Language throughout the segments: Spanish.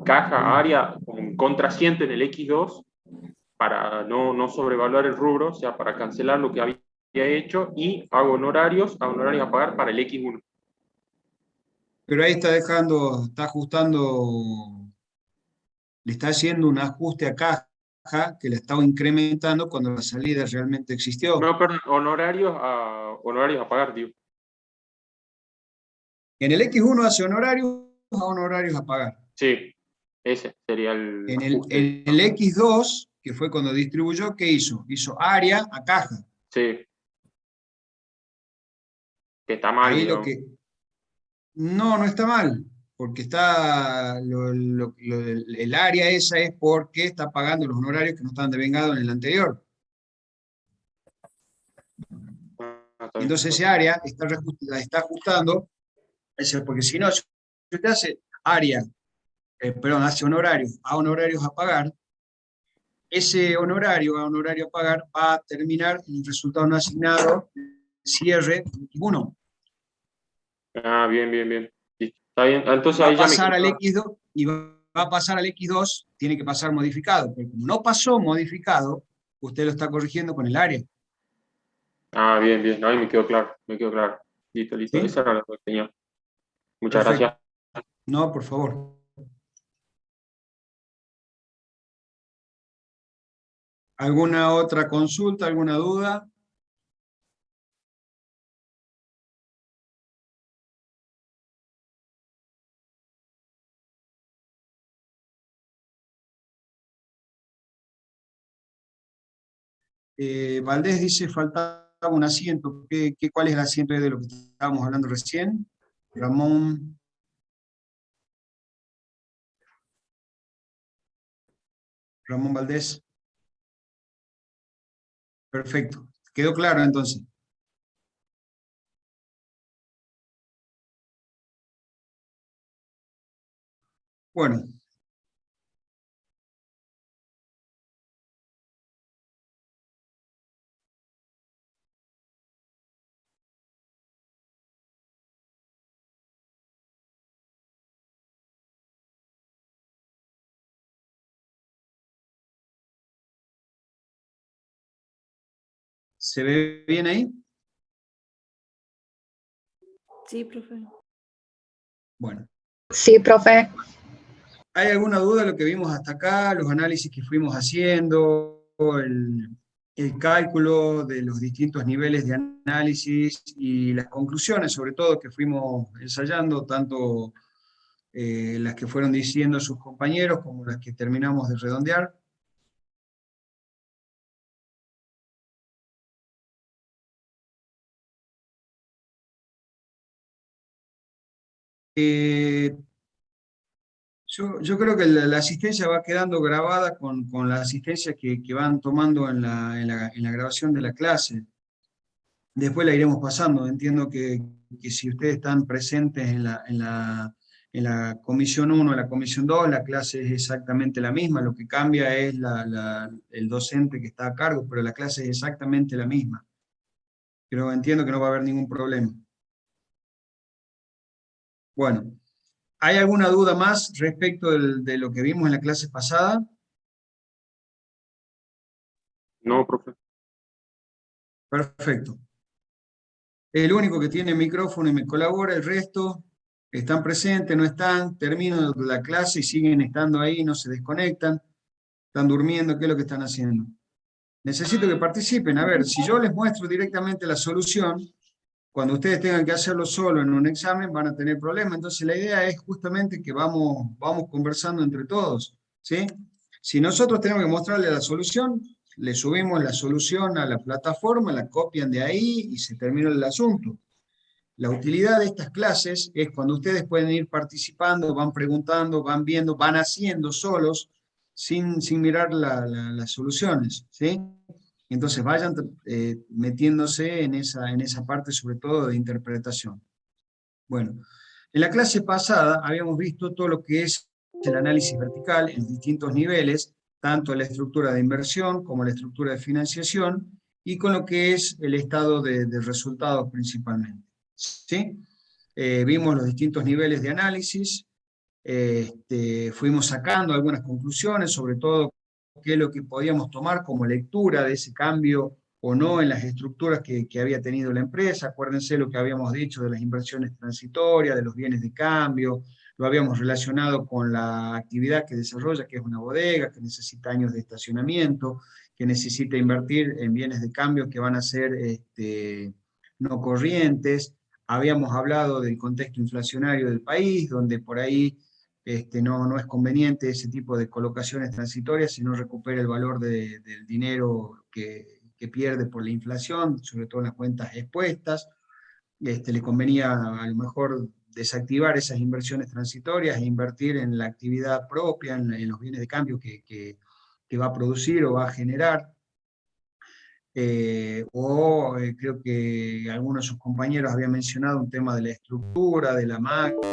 caja, área, con contrasiente en el X2 para no sobrevaluar el rubro, o sea, para cancelar lo que había hecho y hago honorarios a pagar para el X1. Pero ahí está dejando, está ajustando, le está haciendo un ajuste a caja que le estaba incrementando cuando la salida realmente existió. No, perdón, honorarios a pagar, tío. En el X1 hace honorarios a honorarios a pagar. Sí, ese sería el ajuste. En el X2, que fue cuando distribuyó, ¿qué hizo? Hizo área a caja. Sí, que está mal, Ahí lo digamos. que... No, no está mal, porque está el área esa es porque está pagando los honorarios que no estaban devengados en el anterior. Ah, está Y bien. entonces ese área está, la está ajustando, porque si no, si usted hace área, perdón, hace honorarios a honorarios a pagar, ese honorario a honorario a pagar va a terminar en un resultado no asignado, cierre 21. Ah, bien, bien, bien. Listo. Está bien. Ah, Y entonces va ahí a ya me pasar al queda. X2, y va a pasar al X2, tiene que pasar modificado, pero como no pasó modificado, usted lo está corrigiendo con el área. Ah, bien, bien. No, ahí me quedó claro, me quedó claro. Listo, listo. ¿Sí? Esa era la que tenía. Muchas Perfecto. gracias. No, por favor. ¿Alguna otra consulta, alguna duda? Valdés dice, faltaba un asiento. Cuál es el asiento de lo que estábamos hablando recién? Ramón, Ramón Valdés. Perfecto. ¿Quedó claro entonces? Bueno, ¿se ve bien ahí? Sí, profe. Bueno. Sí, profe. ¿Hay alguna duda de lo que vimos hasta acá, los análisis que fuimos haciendo, el cálculo de los distintos niveles de análisis y las conclusiones, sobre todo, que fuimos ensayando, tanto las que fueron diciendo sus compañeros como las que terminamos de redondear? Eh, yo creo que la asistencia va quedando grabada con la asistencia que van tomando en la grabación de la clase. Después la iremos pasando. Entiendo que si ustedes están presentes en la comisión 1, en la comisión 2, la clase es exactamente la misma. Lo que cambia es el docente que está a cargo, pero la clase es exactamente la misma. Pero entiendo que no va a haber ningún problema. Bueno, ¿hay alguna duda más respecto de lo que vimos en la clase pasada? No, profe. Perfecto. El único que tiene micrófono y me colabora, el resto están presentes, no están, termino la clase y siguen estando ahí, no se desconectan, están durmiendo, ¿qué es lo que están haciendo? Necesito que participen. A ver, si yo les muestro directamente la solución, cuando ustedes tengan que hacerlo solo en un examen van a tener problemas. Entonces la idea es justamente que vamos conversando entre todos, ¿sí? Si nosotros tenemos que mostrarle la solución, le subimos la solución a la plataforma, la copian de ahí y se termina el asunto. La utilidad de estas clases es cuando ustedes pueden ir participando, van preguntando, van viendo, van haciendo solos, sin mirar las soluciones, ¿sí? Entonces vayan metiéndose en esa parte, sobre todo de interpretación. Bueno, en la clase pasada habíamos visto todo lo que es el análisis vertical en distintos niveles, tanto la estructura de inversión como la estructura de financiación, y con lo que es el estado de resultados principalmente. ¿Sí? Vimos los distintos niveles de análisis, Fuimos sacando algunas conclusiones, sobre todo qué es lo que podíamos tomar como lectura de ese cambio o no en las estructuras que había tenido la empresa. Acuérdense lo que habíamos dicho de las inversiones transitorias, de los bienes de cambio, lo habíamos relacionado con la actividad que desarrolla, que es una bodega, que necesita años de estacionamiento, que necesita invertir en bienes de cambio que van a ser no corrientes. Habíamos hablado del contexto inflacionario del país, donde por ahí no es conveniente ese tipo de colocaciones transitorias si no recupera el valor del dinero que pierde por la inflación, sobre todo en las cuentas expuestas. Le convenía a lo mejor desactivar esas inversiones transitorias e invertir en la actividad propia, en los bienes de cambio que va a producir o va a generar. Creo que algunos de sus compañeros habían mencionado un tema de la estructura, de la máquina.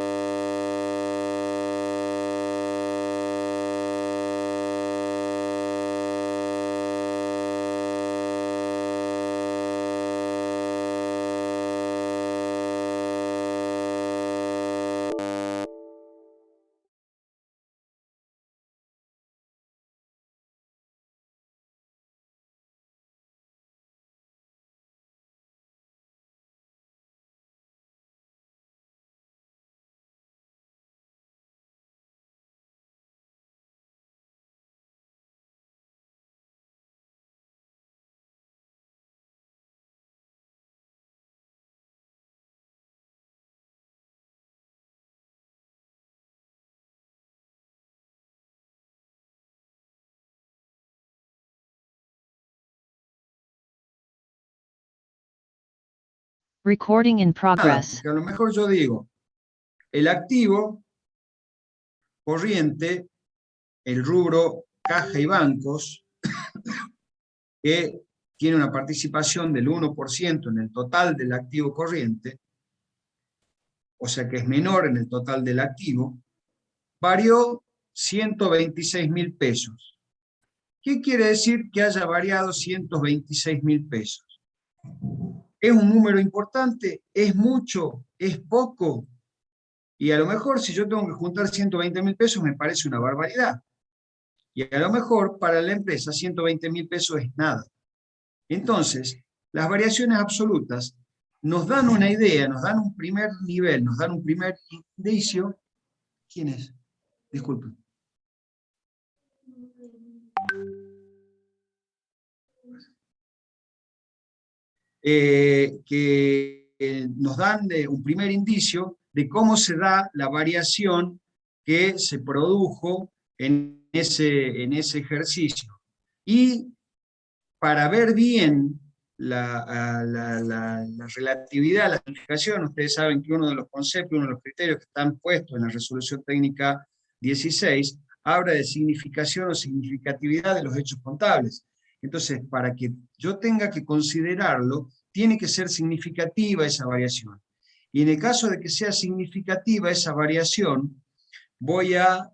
Recording in progress. Porque a lo mejor yo digo, el activo corriente, el rubro caja y bancos, que tiene una participación del 1% en el total del activo corriente, o sea que es menor en el total del activo, varió 126.000 pesos. ¿Qué quiere decir que haya variado 126.000 pesos? ¿Es un número importante? ¿Es mucho? ¿Es poco? Y a lo mejor si yo tengo que juntar 120.000 pesos me parece una barbaridad. Y a lo mejor para la empresa 120.000 pesos es nada. Entonces, las variaciones absolutas nos dan una idea, nos dan un primer nivel, nos dan un primer indicio. ¿Quién es? Disculpen. Que nos dan un primer indicio de cómo se da la variación que se produjo en ese ejercicio. Y para ver bien la relatividad, la significación, ustedes saben que uno de los conceptos, uno de los criterios que están puestos en la resolución técnica 16, habla de significación o significatividad de los hechos contables. Entonces, para que yo tenga que considerarlo, tiene que ser significativa esa variación. Y en el caso de que sea significativa esa variación, voy a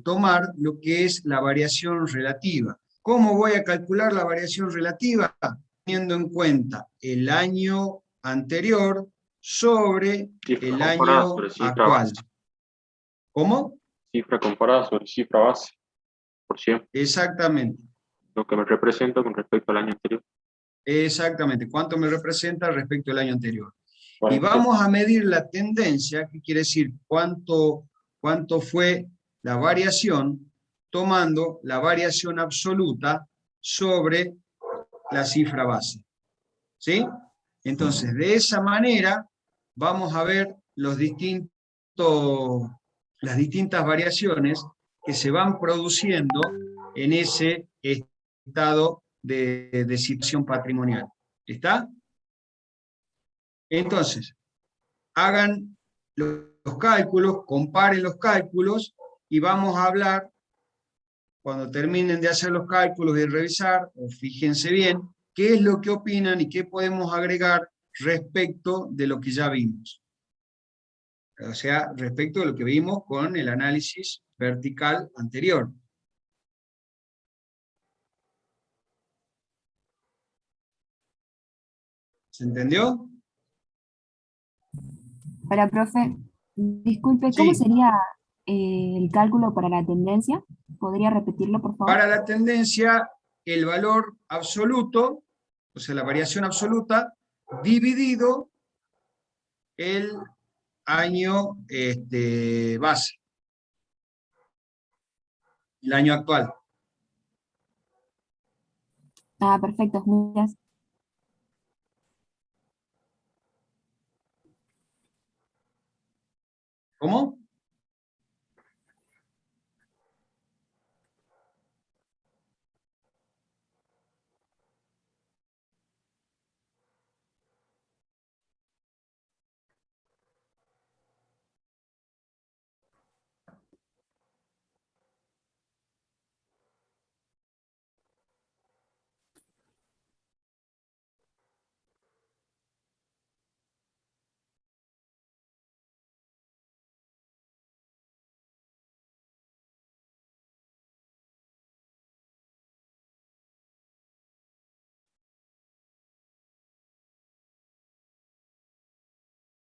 tomar lo que es la variación relativa. ¿Cómo voy a calcular la variación relativa? Teniendo en cuenta el año anterior sobre el año actual. ¿Cómo? Cifra comparada sobre cifra base, por 100. Exactamente. Lo que me representa con respecto al año anterior. Exactamente. ¿Cuánto me representa respecto al año anterior? Bueno, y vamos a medir la tendencia, que quiere decir cuánto fue la variación, tomando la variación absoluta sobre la cifra base. ¿Sí? Entonces, de esa manera, vamos a ver las distintas variaciones que se van produciendo en ese estado de situación patrimonial. ¿Está? Entonces, hagan los cálculos, comparen los cálculos y vamos a hablar, cuando terminen de hacer los cálculos y revisar, o fíjense bien, qué es lo que opinan y qué podemos agregar respecto de lo que ya vimos. O sea, respecto de lo que vimos con el análisis vertical anterior. ¿Se entendió? Hola, profe. Disculpe, ¿cómo Sí, sería el cálculo para la tendencia? ¿Podría repetirlo, por favor? para la tendencia, el valor absoluto, o sea, la variación absoluta, dividido el año base, el año actual. Ah, perfecto, gracias. ¿Cómo?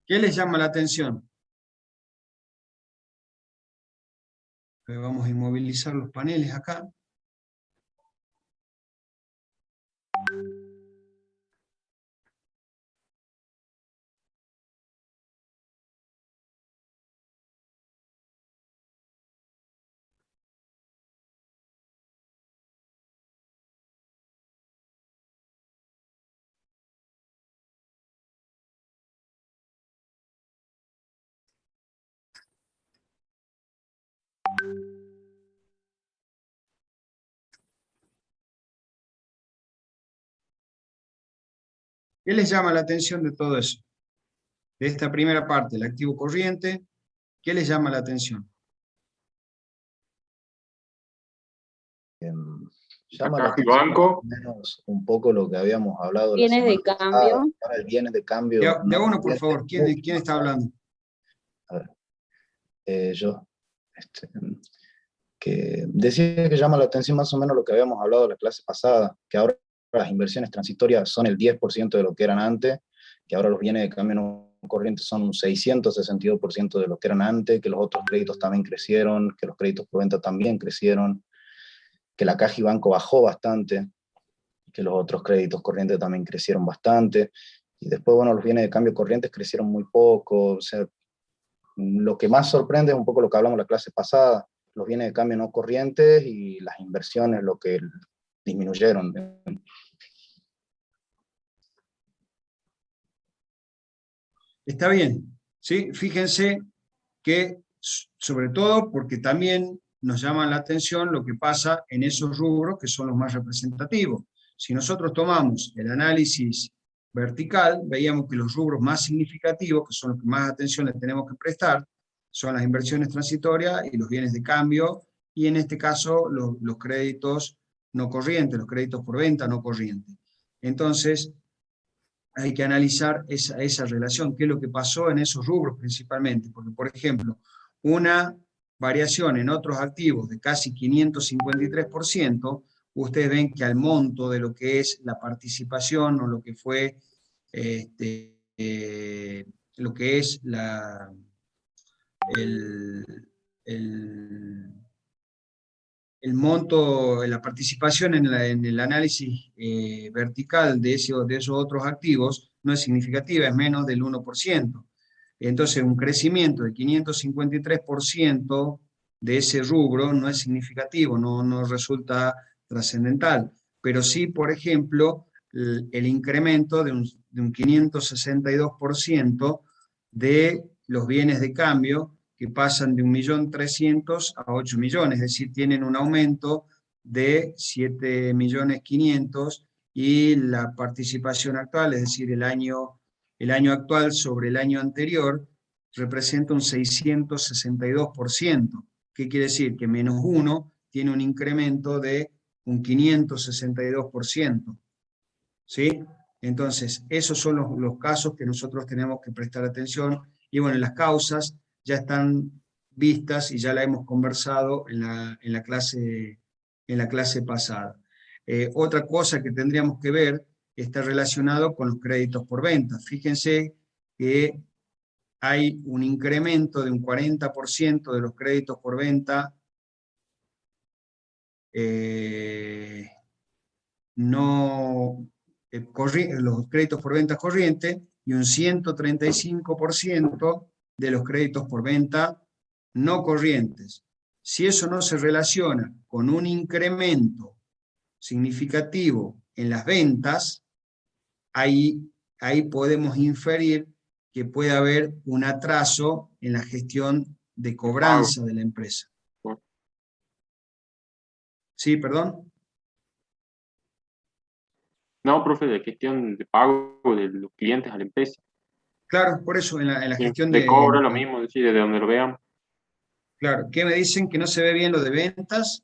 ¿Qué les llama la atención? Vamos a inmovilizar los paneles acá. ¿Qué les llama la atención de todo eso? De esta primera parte, el activo corriente, ¿qué les llama la atención? Llama la Caja y atención más o banco. menos un poco lo que habíamos hablado la Bienes de semana pasada. cambio. Ahora el bienes de cambio De a no uno, por corriente favor. es ¿Quién mucho está más alto. hablando? A ver, yo, que decía que llama la atención más o menos lo que habíamos hablado la clase pasada, que ahora las inversiones transitorias son el 10% de lo que eran antes, que ahora los bienes de cambio no corrientes son un 662% de lo que eran antes, que los otros créditos también crecieron, que los créditos por venta también crecieron, que la caja y banco bajó bastante, que los otros créditos corrientes también crecieron bastante, y después, bueno, los bienes de cambio corrientes crecieron muy poco. O sea, lo que más sorprende es un poco lo que hablamos la clase pasada, los bienes de cambio no corrientes y las inversiones, lo que disminuyeron. Está bien, ¿sí? Fíjense que, sobre todo porque también nos llama la atención lo que pasa en esos rubros que son los más representativos. Si nosotros tomamos el análisis vertical, veíamos que los rubros más significativos, que son los que más atención le tenemos que prestar, son las inversiones transitorias y los bienes de cambio, y en este caso los créditos no corrientes, los créditos por venta no corrientes. Entonces, hay que analizar esa relación, qué es lo que pasó en esos rubros principalmente, porque por ejemplo, una variación en otros activos de casi 553%, ustedes ven que al monto de lo que es la participación o lo que fue, lo que es el, el, el monto, la participación en el análisis vertical de esos otros activos no es significativa, es menos del 1%. Entonces, un crecimiento de 553% de ese rubro no es significativo, no resulta trascendental. Pero sí, por ejemplo, el incremento de un 562% de los bienes de cambio, que pasan de 1.300.000 a 8 millones, es decir, tienen un aumento de 7.500.000, y la participación actual, es decir, el año actual sobre el año anterior, representa un 662%. ¿Qué quiere decir? Que menos 1 tiene un incremento de un 562%. ¿Sí? Entonces, esos son los casos que nosotros tenemos que prestar atención. Y bueno, las causas ya están vistas y ya la hemos conversado en la clase pasada. Otra cosa que tendríamos que ver está relacionado con los créditos por venta. Fíjense que hay un incremento de un 40% de los créditos por venta los créditos por venta corriente y un 135% de los créditos por venta no corrientes. Si eso no se relaciona con un incremento significativo en las ventas, ahí podemos inferir que puede haber un atraso en la gestión de cobranza de la empresa. ¿Sí, perdón? No, profe, de gestión de pago de los clientes a la empresa. Claro, por eso en la Sí, gestión de cobro lo mismo, sí, desde donde lo veamos. Claro, ¿qué me dicen? Que no se ve bien lo de ventas.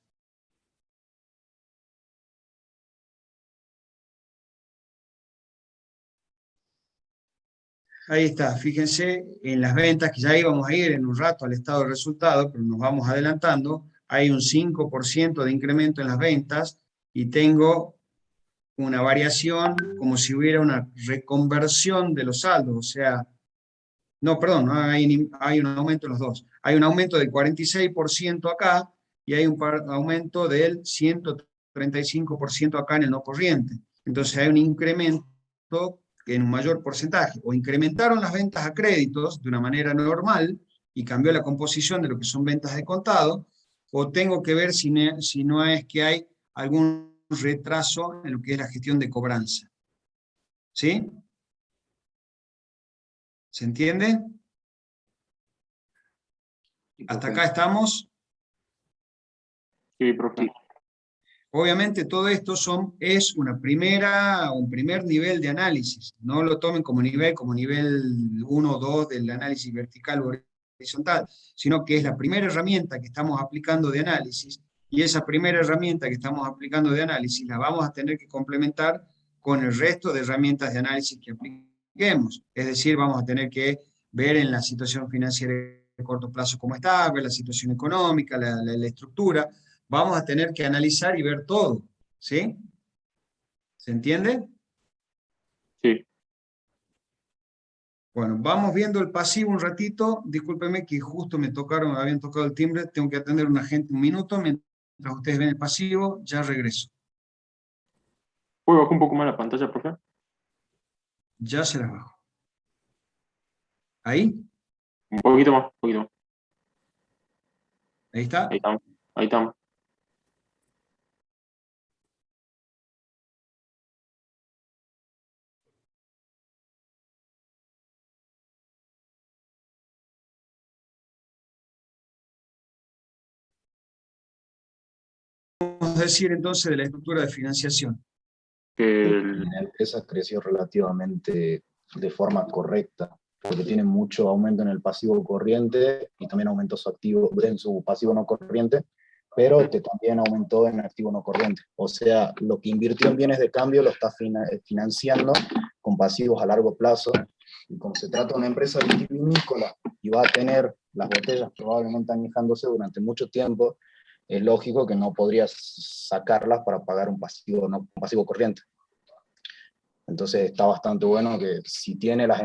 Ahí está, fíjense en las ventas, que ya íbamos a ir en un rato al estado de resultados, pero nos vamos adelantando. Hay un 5% de incremento en las ventas y tengo una variación como si hubiera una reconversión de los saldos, o sea, no, perdón, no hay un aumento en los dos. Hay un aumento del 46% acá y hay un aumento del 135% acá en el no corriente. Entonces hay un incremento en un mayor porcentaje. O incrementaron las ventas a créditos de una manera normal y cambió la composición de lo que son ventas de contado, o tengo que ver si no es que hay algún retraso en lo que es la gestión de cobranza. ¿Sí? ¿Se entiende? ¿Hasta acá estamos? Sí, profe. Obviamente todo esto es un primer nivel de análisis. No lo tomen como nivel 1 o 2 del análisis vertical o horizontal, sino que es la primera herramienta que estamos aplicando de análisis, y esa primera herramienta que estamos aplicando de análisis la vamos a tener que complementar con el resto de herramientas de análisis que apliquemos. Es decir, vamos a tener que ver en la situación financiera de corto plazo cómo está, ver la situación económica, la estructura. Vamos a tener que analizar y ver todo, ¿sí? ¿Se entiende? Sí. Bueno, vamos viendo el pasivo un ratito. Discúlpeme que justo me habían tocado el timbre, tengo que atender a una gente un minuto. Mientras ustedes ven el pasivo, ya regreso. ¿Puedo bajar un poco más la pantalla, profe? Ya se las bajo. ¿Ahí? Un poquito más, un poquito más. ¿Ahí está? Ahí estamos. Ahí estamos. Vamos a decir entonces de la estructura de financiación. La empresa creció relativamente de forma correcta, porque tiene mucho aumento en el pasivo corriente y también aumentó su activo en su pasivo no corriente, pero que también aumentó en activo no corriente. O sea, lo que invirtió en bienes de cambio lo está financiando con pasivos a largo plazo, y como se trata de una empresa vitivinícola y va a tener las botellas probablemente añejándose durante mucho tiempo, es lógico que no podrías sacarlas para pagar un pasivo corriente. Entonces está bastante bueno que si tiene las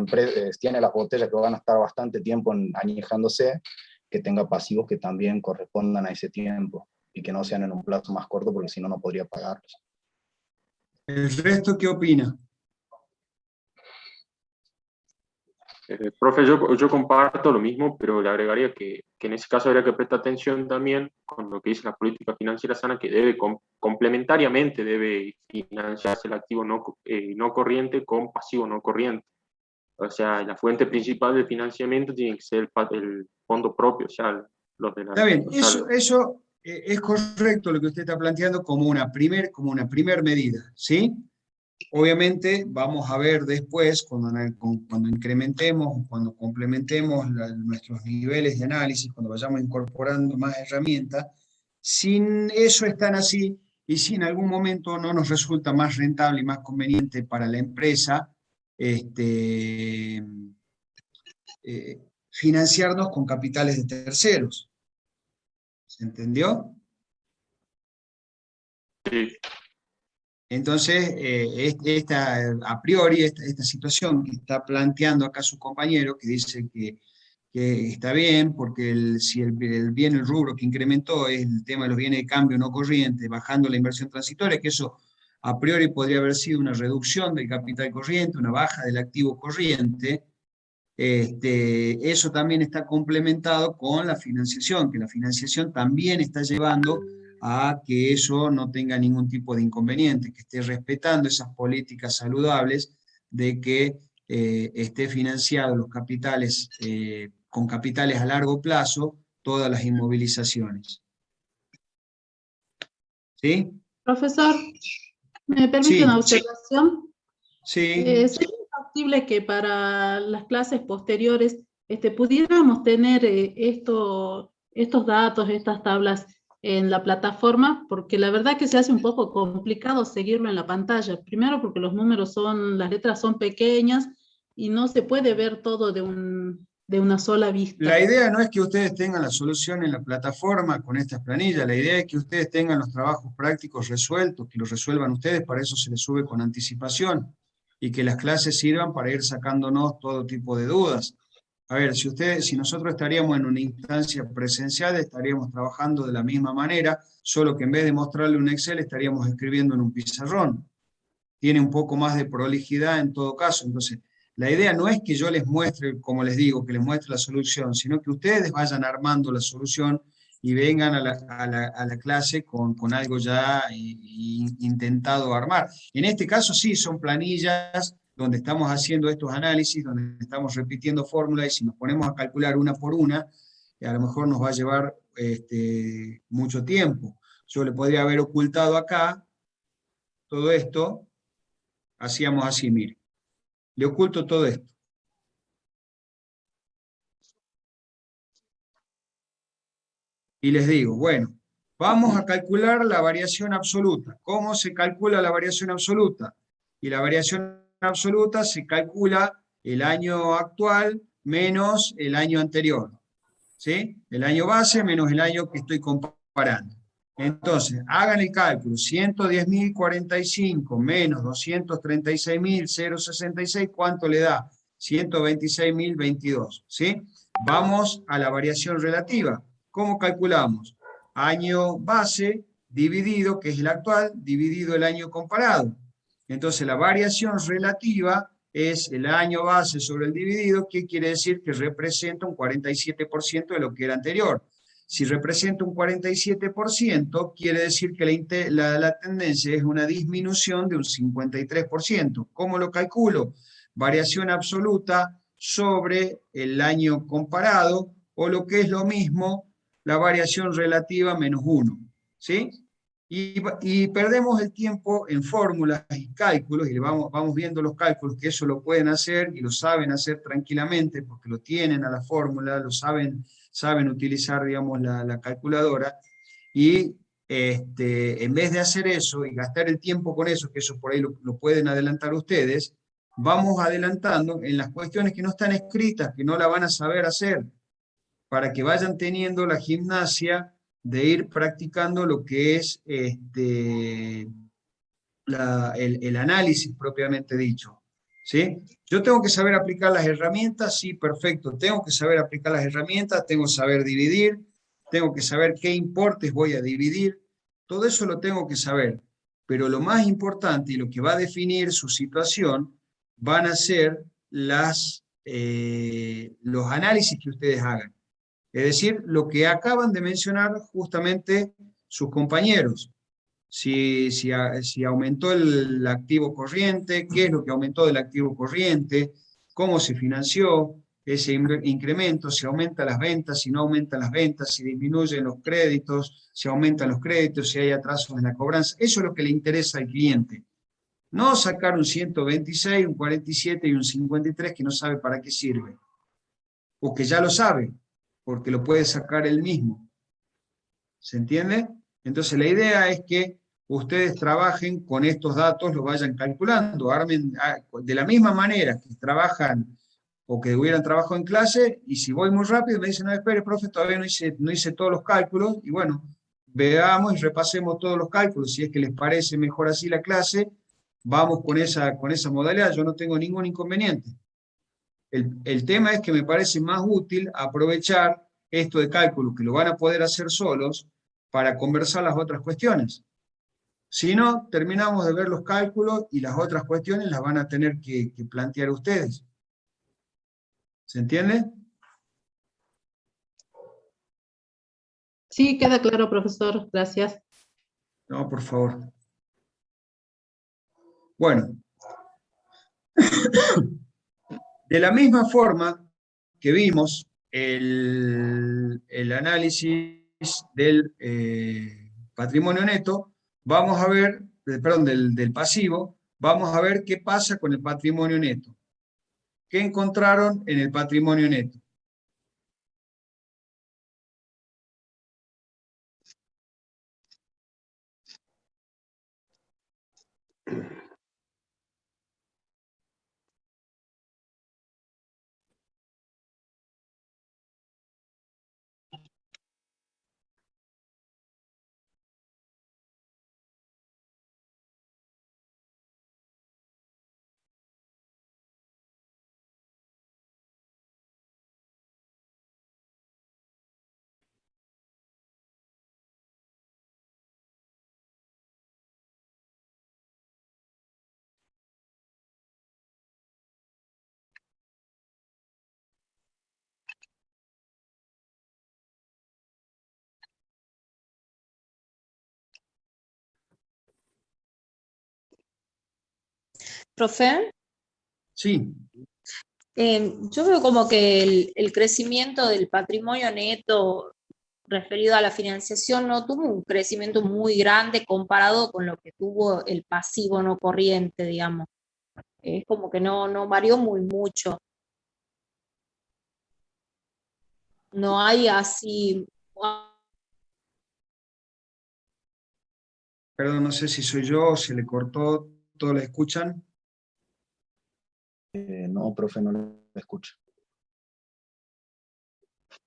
botellas que van a estar bastante tiempo añejándose, que tenga pasivos que también correspondan a ese tiempo y que no sean en un plazo más corto, porque si no, no podría pagarlos. ¿El resto qué opina? Profe, yo comparto lo mismo, pero le agregaría que en ese caso habría que prestar atención también con lo que dice la política financiera sana, que debe complementariamente debe financiarse el activo no corriente con pasivo no corriente. O sea, la fuente principal de financiamiento tiene que ser el fondo propio, o sea, los de la... Está bien, o sea, eso es correcto lo que usted está planteando como una primer medida, ¿sí? Obviamente vamos a ver después, cuando incrementemos, cuando complementemos nuestros niveles de análisis, cuando vayamos incorporando más herramientas, si eso es tan así y si en algún momento no nos resulta más rentable y más conveniente para la empresa, financiarnos con capitales de terceros. ¿Se entendió? sí. Entonces, a priori, esta situación que está planteando acá su compañero, que dice que está bien, porque si el bien, el rubro que incrementó es el tema de los bienes de cambio no corriente, bajando la inversión transitoria, que eso a priori podría haber sido una reducción del capital corriente, una baja del activo corriente. Eso también está complementado con la financiación, que la financiación también está llevando a que eso no tenga ningún tipo de inconveniente, que esté respetando esas políticas saludables de que esté financiado los capitales, con capitales a largo plazo, todas las inmovilizaciones. ¿Sí? Profesor, ¿me permite Sí, una observación? sí. ¿Sería factible que para las clases posteriores pudiéramos tener estos datos, estas tablas en la plataforma? Porque la verdad que se hace un poco complicado seguirlo en la pantalla. Primero porque los números las letras son pequeñas y no se puede ver todo de una sola vista. La idea no es que ustedes tengan la solución en la plataforma con estas planillas, la idea es que ustedes tengan los trabajos prácticos resueltos, que los resuelvan ustedes, para eso se les sube con anticipación, y que las clases sirvan para ir sacándonos todo tipo de dudas. A ver, si nosotros estaríamos en una instancia presencial, estaríamos trabajando de la misma manera, solo que en vez de mostrarle un Excel, estaríamos escribiendo en un pizarrón. Tiene un poco más de prolijidad en todo caso, entonces la idea no es que yo les muestre, como les digo, que les muestre la solución, sino que ustedes vayan armando la solución y vengan a la clase con algo ya intentado armar. En este caso sí, son planillas donde estamos haciendo estos análisis, donde estamos repitiendo fórmulas, y si nos ponemos a calcular una por una, a lo mejor nos va a llevar mucho tiempo. Yo le podría haber ocultado acá todo esto, hacíamos así, mire. Le oculto todo esto. Y les digo, bueno, vamos a calcular la variación absoluta. ¿Cómo se calcula la variación absoluta? Y la variación absoluta se calcula el año actual menos el año anterior. ¿Sí? El año base menos el año que estoy comparando. Entonces, hagan el cálculo, 110.045 menos 236.066, ¿cuánto le da? 126.022, ¿sí? Vamos a la variación relativa. ¿Cómo calculamos? Año base dividido, que es el actual, dividido el año comparado. Entonces, la variación relativa es el año base sobre el dividido, que quiere decir que representa un 47% de lo que era anterior. Si representa un 47%, quiere decir que la tendencia es una disminución de un 53%. ¿Cómo lo calculo? Variación absoluta sobre el año comparado, o lo que es lo mismo, la variación relativa menos 1. ¿Sí? Y perdemos el tiempo en fórmulas y cálculos, y vamos viendo los cálculos, que eso lo pueden hacer y lo saben hacer tranquilamente, porque lo tienen a la fórmula, lo saben utilizar, digamos, la calculadora, y en vez de hacer eso y gastar el tiempo con eso, que eso por ahí lo pueden adelantar ustedes, vamos adelantando en las cuestiones que no están escritas, que no la van a saber hacer, para que vayan teniendo la gimnasia de ir practicando lo que es el análisis propiamente dicho. ¿Sí? Yo tengo que saber aplicar las herramientas, sí, perfecto, tengo que saber aplicar las herramientas, tengo que saber dividir, tengo que saber qué importes voy a dividir, todo eso lo tengo que saber, pero lo más importante y lo que va a definir su situación van a ser los análisis que ustedes hagan. Es decir, lo que acaban de mencionar justamente sus compañeros. Si aumentó el activo corriente, qué es lo que aumentó del activo corriente, cómo se financió ese incremento, si aumentan las ventas, si no aumentan las ventas, si disminuyen los créditos, si aumentan los créditos, si hay atrasos en la cobranza. Eso es lo que le interesa al cliente. No sacar un 126, un 47 y un 53 que no sabe para qué sirve. O que ya lo sabe, porque lo puede sacar él mismo. ¿Se entiende? Entonces la idea es que ustedes trabajen con estos datos, lo vayan calculando, armen de la misma manera que trabajan o que hubieran trabajado en clase, y si voy muy rápido me dicen, no, espere, profe, todavía no hice todos los cálculos, y bueno, veamos y repasemos todos los cálculos, si es que les parece mejor así la clase, vamos con esa modalidad, yo no tengo ningún inconveniente. El tema es que me parece más útil aprovechar esto de cálculo, que lo van a poder hacer solos, para conversar las otras cuestiones. Si no, terminamos de ver los cálculos y las otras cuestiones las van a tener que plantear ustedes. ¿Se entiende? Sí, queda claro, profesor. Gracias. No, por favor. Bueno. De la misma forma que vimos el análisis del patrimonio neto, vamos a ver, perdón, del pasivo, vamos a ver qué pasa con el patrimonio neto. ¿Qué encontraron en el patrimonio neto? Profe, Sí, yo veo como que el crecimiento del patrimonio neto referido a la financiación no tuvo un crecimiento muy grande comparado con lo que tuvo el pasivo no corriente, digamos. Es como que no varió muy mucho. No hay así. perdón, no sé si soy yo, se le cortó, ¿todos la escuchan? No, profe, no lo escucho.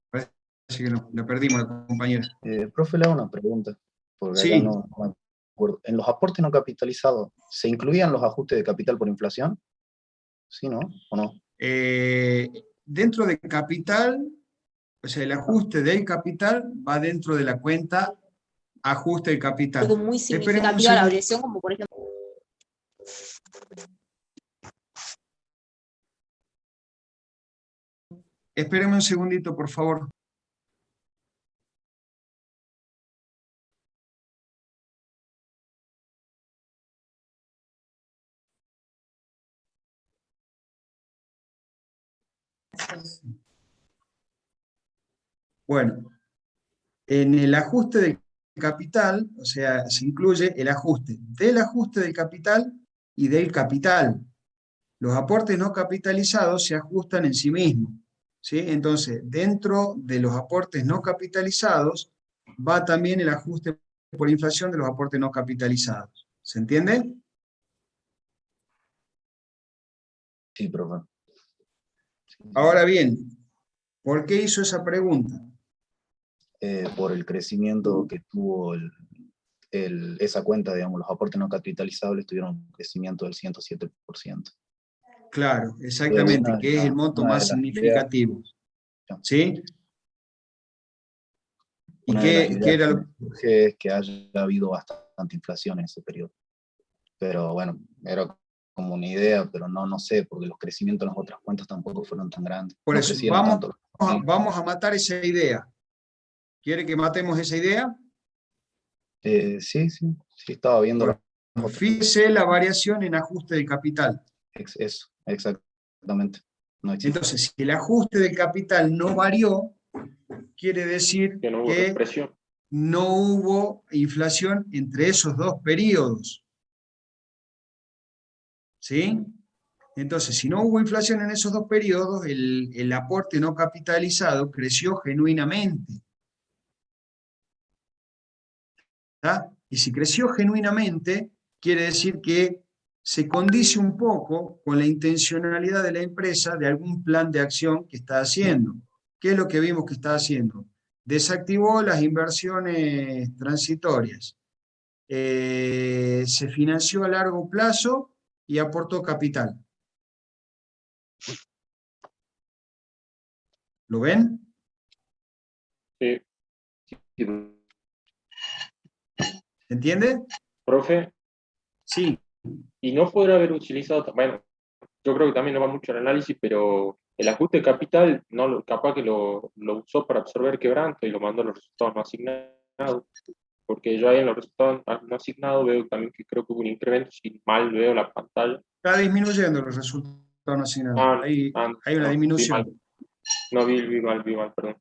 Parece que la perdimos la compañera. Profe, le hago una pregunta, porque acá Sí, no me acuerdo. ¿En los aportes no capitalizados se incluían los ajustes de capital por inflación? ¿Sí, no? ¿O no? dentro de capital, o sea, el ajuste del capital va dentro de la cuenta ajuste del capital. Algo muy Esperen un significativo a la segundo. variación, como por ejemplo. Espérenme un segundito, por favor. Bueno, en el ajuste del capital, o sea, se incluye el ajuste del ajuste del capital y del capital. Los aportes no capitalizados se ajustan en sí mismos, ¿sí? Entonces, dentro de los aportes no capitalizados va también el ajuste por inflación de los aportes no capitalizados. ¿Se entiende? Sí, profe. Ahora bien, ¿por qué hizo esa pregunta? Por el crecimiento que tuvo esa cuenta, digamos, los aportes no capitalizables tuvieron un crecimiento del 107%. Claro, exactamente, que es el monto una más de las significativo. ideas, ¿Sí? ¿Y una de las qué ideas era que lo me surge es que haya habido bastante inflación en ese periodo. Pero bueno, era como una idea, pero no sé, porque los crecimientos en las otras cuentas tampoco fueron tan grandes. Por No eso, crecieron tanto. vamos a matar esa idea. ¿Quiere que matemos esa idea? Sí, estaba viendo Bueno, las otras. fíjese la variación en ajuste del capital. Eso, exactamente. No existe. Entonces, si el ajuste del capital no varió, quiere decir Que no hubo que represión. no hubo inflación entre esos dos periodos. ¿Sí? Entonces, si no hubo inflación en esos dos periodos, el aporte no capitalizado creció genuinamente. ¿Tá? Y si creció genuinamente, quiere decir que se condice un poco con la intencionalidad de la empresa de algún plan de acción que está haciendo. ¿Qué es lo que vimos que está haciendo? desactivó las inversiones transitorias, se financió a largo plazo y aportó capital. ¿Lo ven? Sí. ¿Entiende? Profe, Sí. y no podrá haber utilizado, bueno, yo creo que también no va mucho al análisis, pero el ajuste de capital, no, capaz que lo usó para absorber quebranto y lo mandó a los resultados no asignados, porque yo ahí en los resultados no asignados veo también que creo que hubo un incremento, si mal veo la pantalla. Está disminuyendo los resultados no asignados. Hay una No, disminución. No, vi mal, perdón.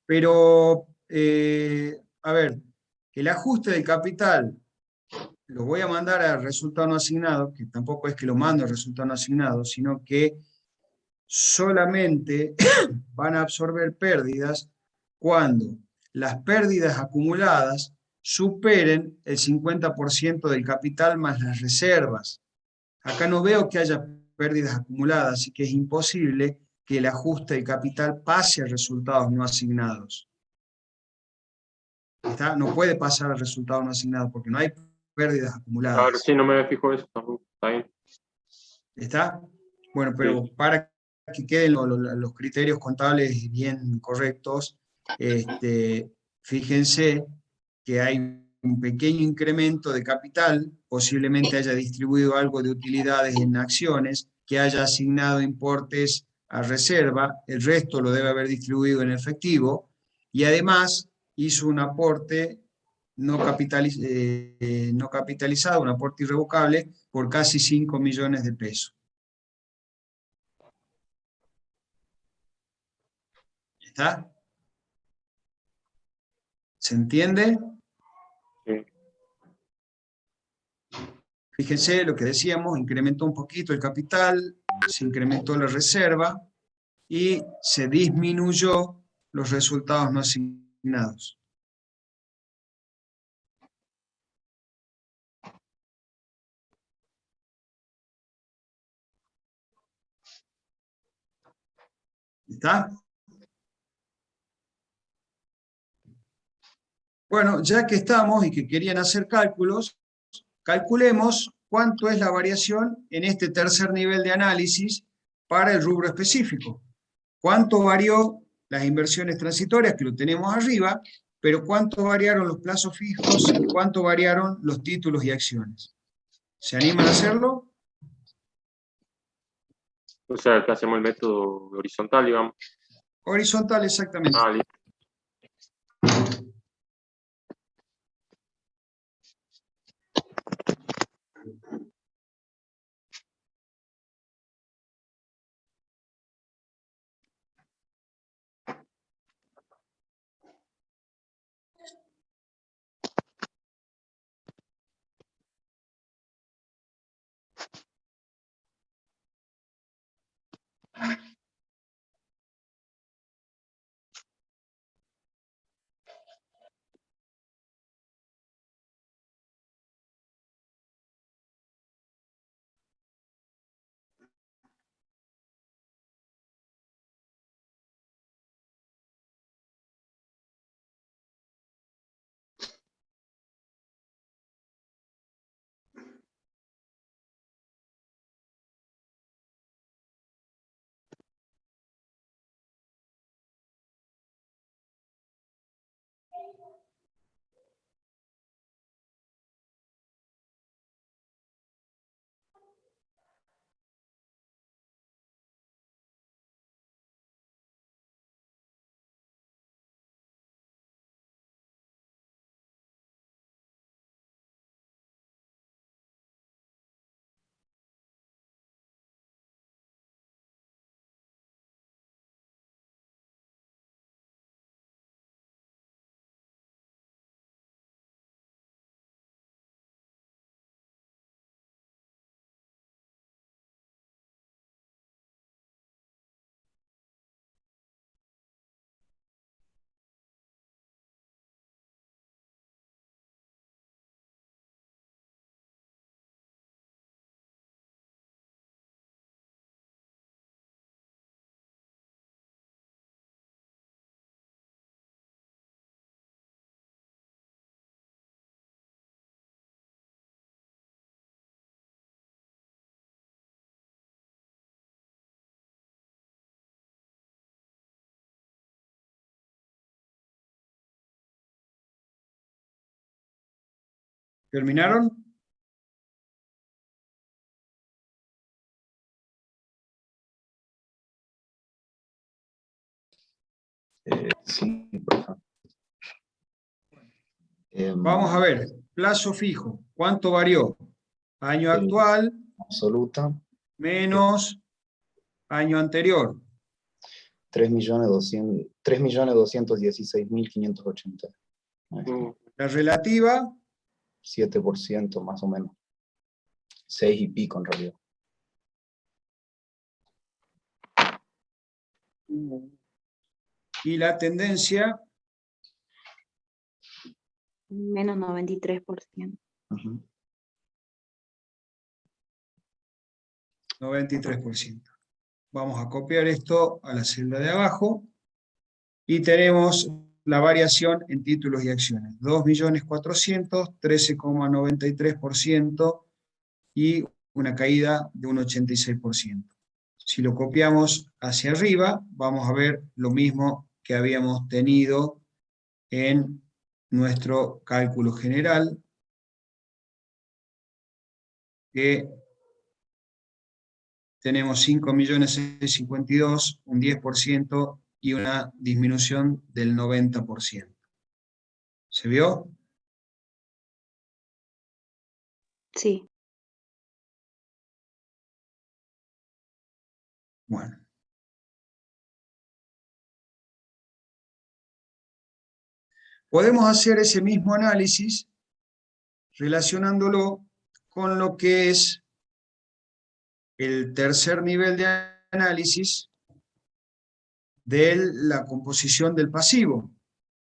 Pero, a ver, el ajuste del capital lo voy a mandar a resultado no asignado, que tampoco es que lo mando a resultado no asignado, sino que solamente van a absorber pérdidas cuando las pérdidas acumuladas superen el 50% del capital más las reservas. Acá no veo que haya pérdidas acumuladas, así que es imposible que el ajuste del capital pase a resultados no asignados. ¿Está? No puede pasar a resultados no asignados porque no hay pérdidas acumuladas. Ahora sí, no me fijo eso tampoco, está bien. ¿Está? Bueno, pero Sí. para que queden los criterios contables bien correctos, fíjense que hay un pequeño incremento de capital, posiblemente haya distribuido algo de utilidades en acciones, que haya asignado importes a reserva, el resto lo debe haber distribuido en efectivo, y además hizo un aporte no capitalizado, un aporte irrevocable, por casi 5 millones de pesos. ¿Está? ¿Se entiende? Sí. Fíjense lo que decíamos, incrementó un poquito el capital, se incrementó la reserva y se disminuyó los resultados no asignados. ¿Está? Bueno, ya que estamos y que querían hacer cálculos, calculemos cuánto es la variación en este tercer nivel de análisis para el rubro específico. ¿Cuánto varió las inversiones transitorias, que lo tenemos arriba, pero cuánto variaron los plazos fijos y cuánto variaron los títulos y acciones? ¿Se animan a hacerlo? O sea, que hacemos el método horizontal, digamos. Horizontal, exactamente. Listo. ¿Terminaron? Sí, por favor. Vamos a ver, plazo fijo, ¿cuánto varió? Año actual Absoluta, menos año anterior. 3.216.580. La relativa, 7% más o menos. 6 y pico en realidad. y la tendencia, Menos 93%. 93%. Vamos a copiar esto a la celda de abajo y tenemos la variación en títulos y acciones. 2.400.000, 13,93% y una caída de un 86%. Si lo copiamos hacia arriba, vamos a ver lo mismo que habíamos tenido en nuestro cálculo general, que tenemos 5.652.000, un 10% y una disminución del 90%. ¿Se vio? Sí. Bueno. Podemos hacer ese mismo análisis relacionándolo con lo que es el tercer nivel de análisis de la composición del pasivo,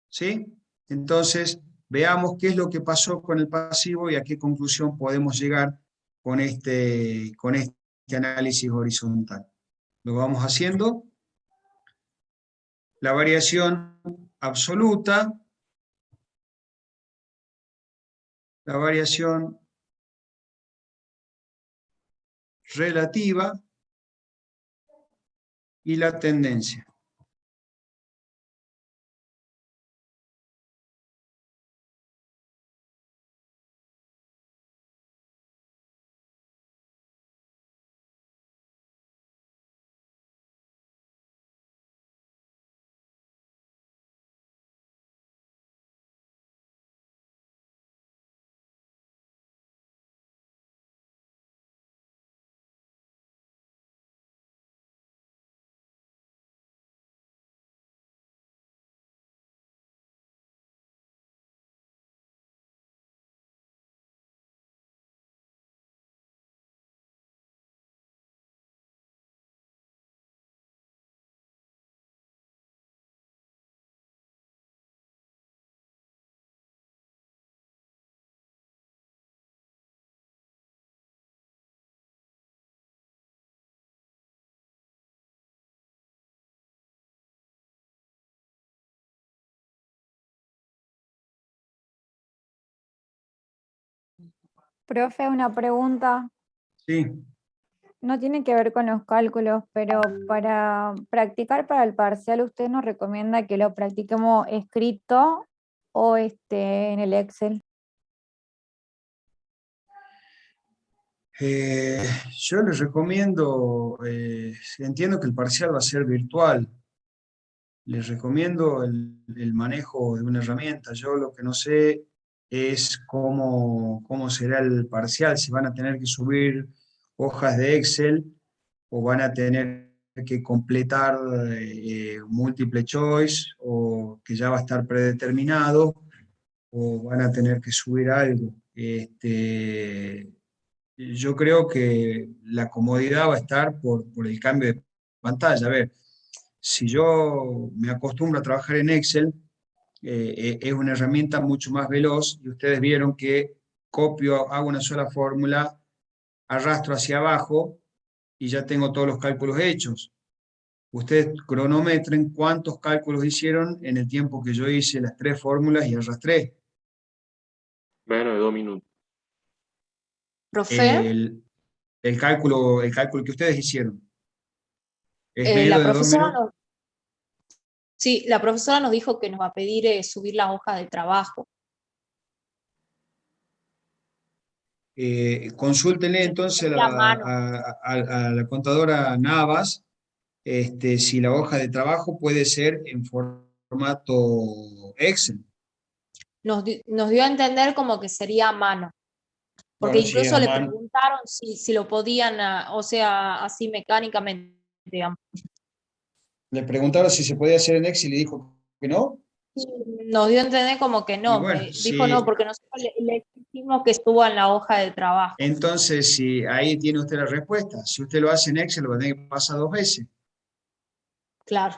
¿sí? Entonces, veamos qué es lo que pasó con el pasivo y a qué conclusión podemos llegar con este análisis horizontal. Lo vamos haciendo. La variación absoluta, la variación relativa y la tendencia. Profe, una pregunta. Sí. No tiene que ver con los cálculos, pero para practicar para el parcial, ¿usted nos recomienda que lo practiquemos escrito o en el Excel? Yo les recomiendo, entiendo que el parcial va a ser virtual, les recomiendo el manejo de una herramienta. Yo lo que no sé es cómo será el parcial, si van a tener que subir hojas de Excel o van a tener que completar múltiple choice o que ya va a estar predeterminado o van a tener que subir algo. Yo creo que la comodidad va a estar por el cambio de pantalla. A ver, si yo me acostumbro a trabajar en Excel, es una herramienta mucho más veloz y ustedes vieron que copio, hago una sola fórmula, arrastro hacia abajo y ya tengo todos los cálculos hechos. Ustedes cronometren cuántos cálculos hicieron en el tiempo que yo hice las 3 fórmulas y arrastré. Menos de 2 minutos. Profe, El cálculo que ustedes hicieron. Es la menos de 2 profesora minutos. sí, la profesora nos dijo que nos va a pedir subir la hoja de trabajo. Consúltenle entonces La mano. a la contadora Navas, si la hoja de trabajo puede ser en formato Excel. Nos dio a entender como que sería a mano. Porque Bueno, sí, incluso a le mano. preguntaron si lo podían, o sea, así mecánicamente, digamos. Le preguntaron si se podía hacer en Excel y dijo que no. Y nos dio a entender como que Y no, bueno, dijo no, porque nosotros le dijimos que estuvo en la hoja de trabajo. entonces, si ahí tiene usted la respuesta. Si usted lo hace en Excel, lo va a tener que pasar 2 veces. Claro.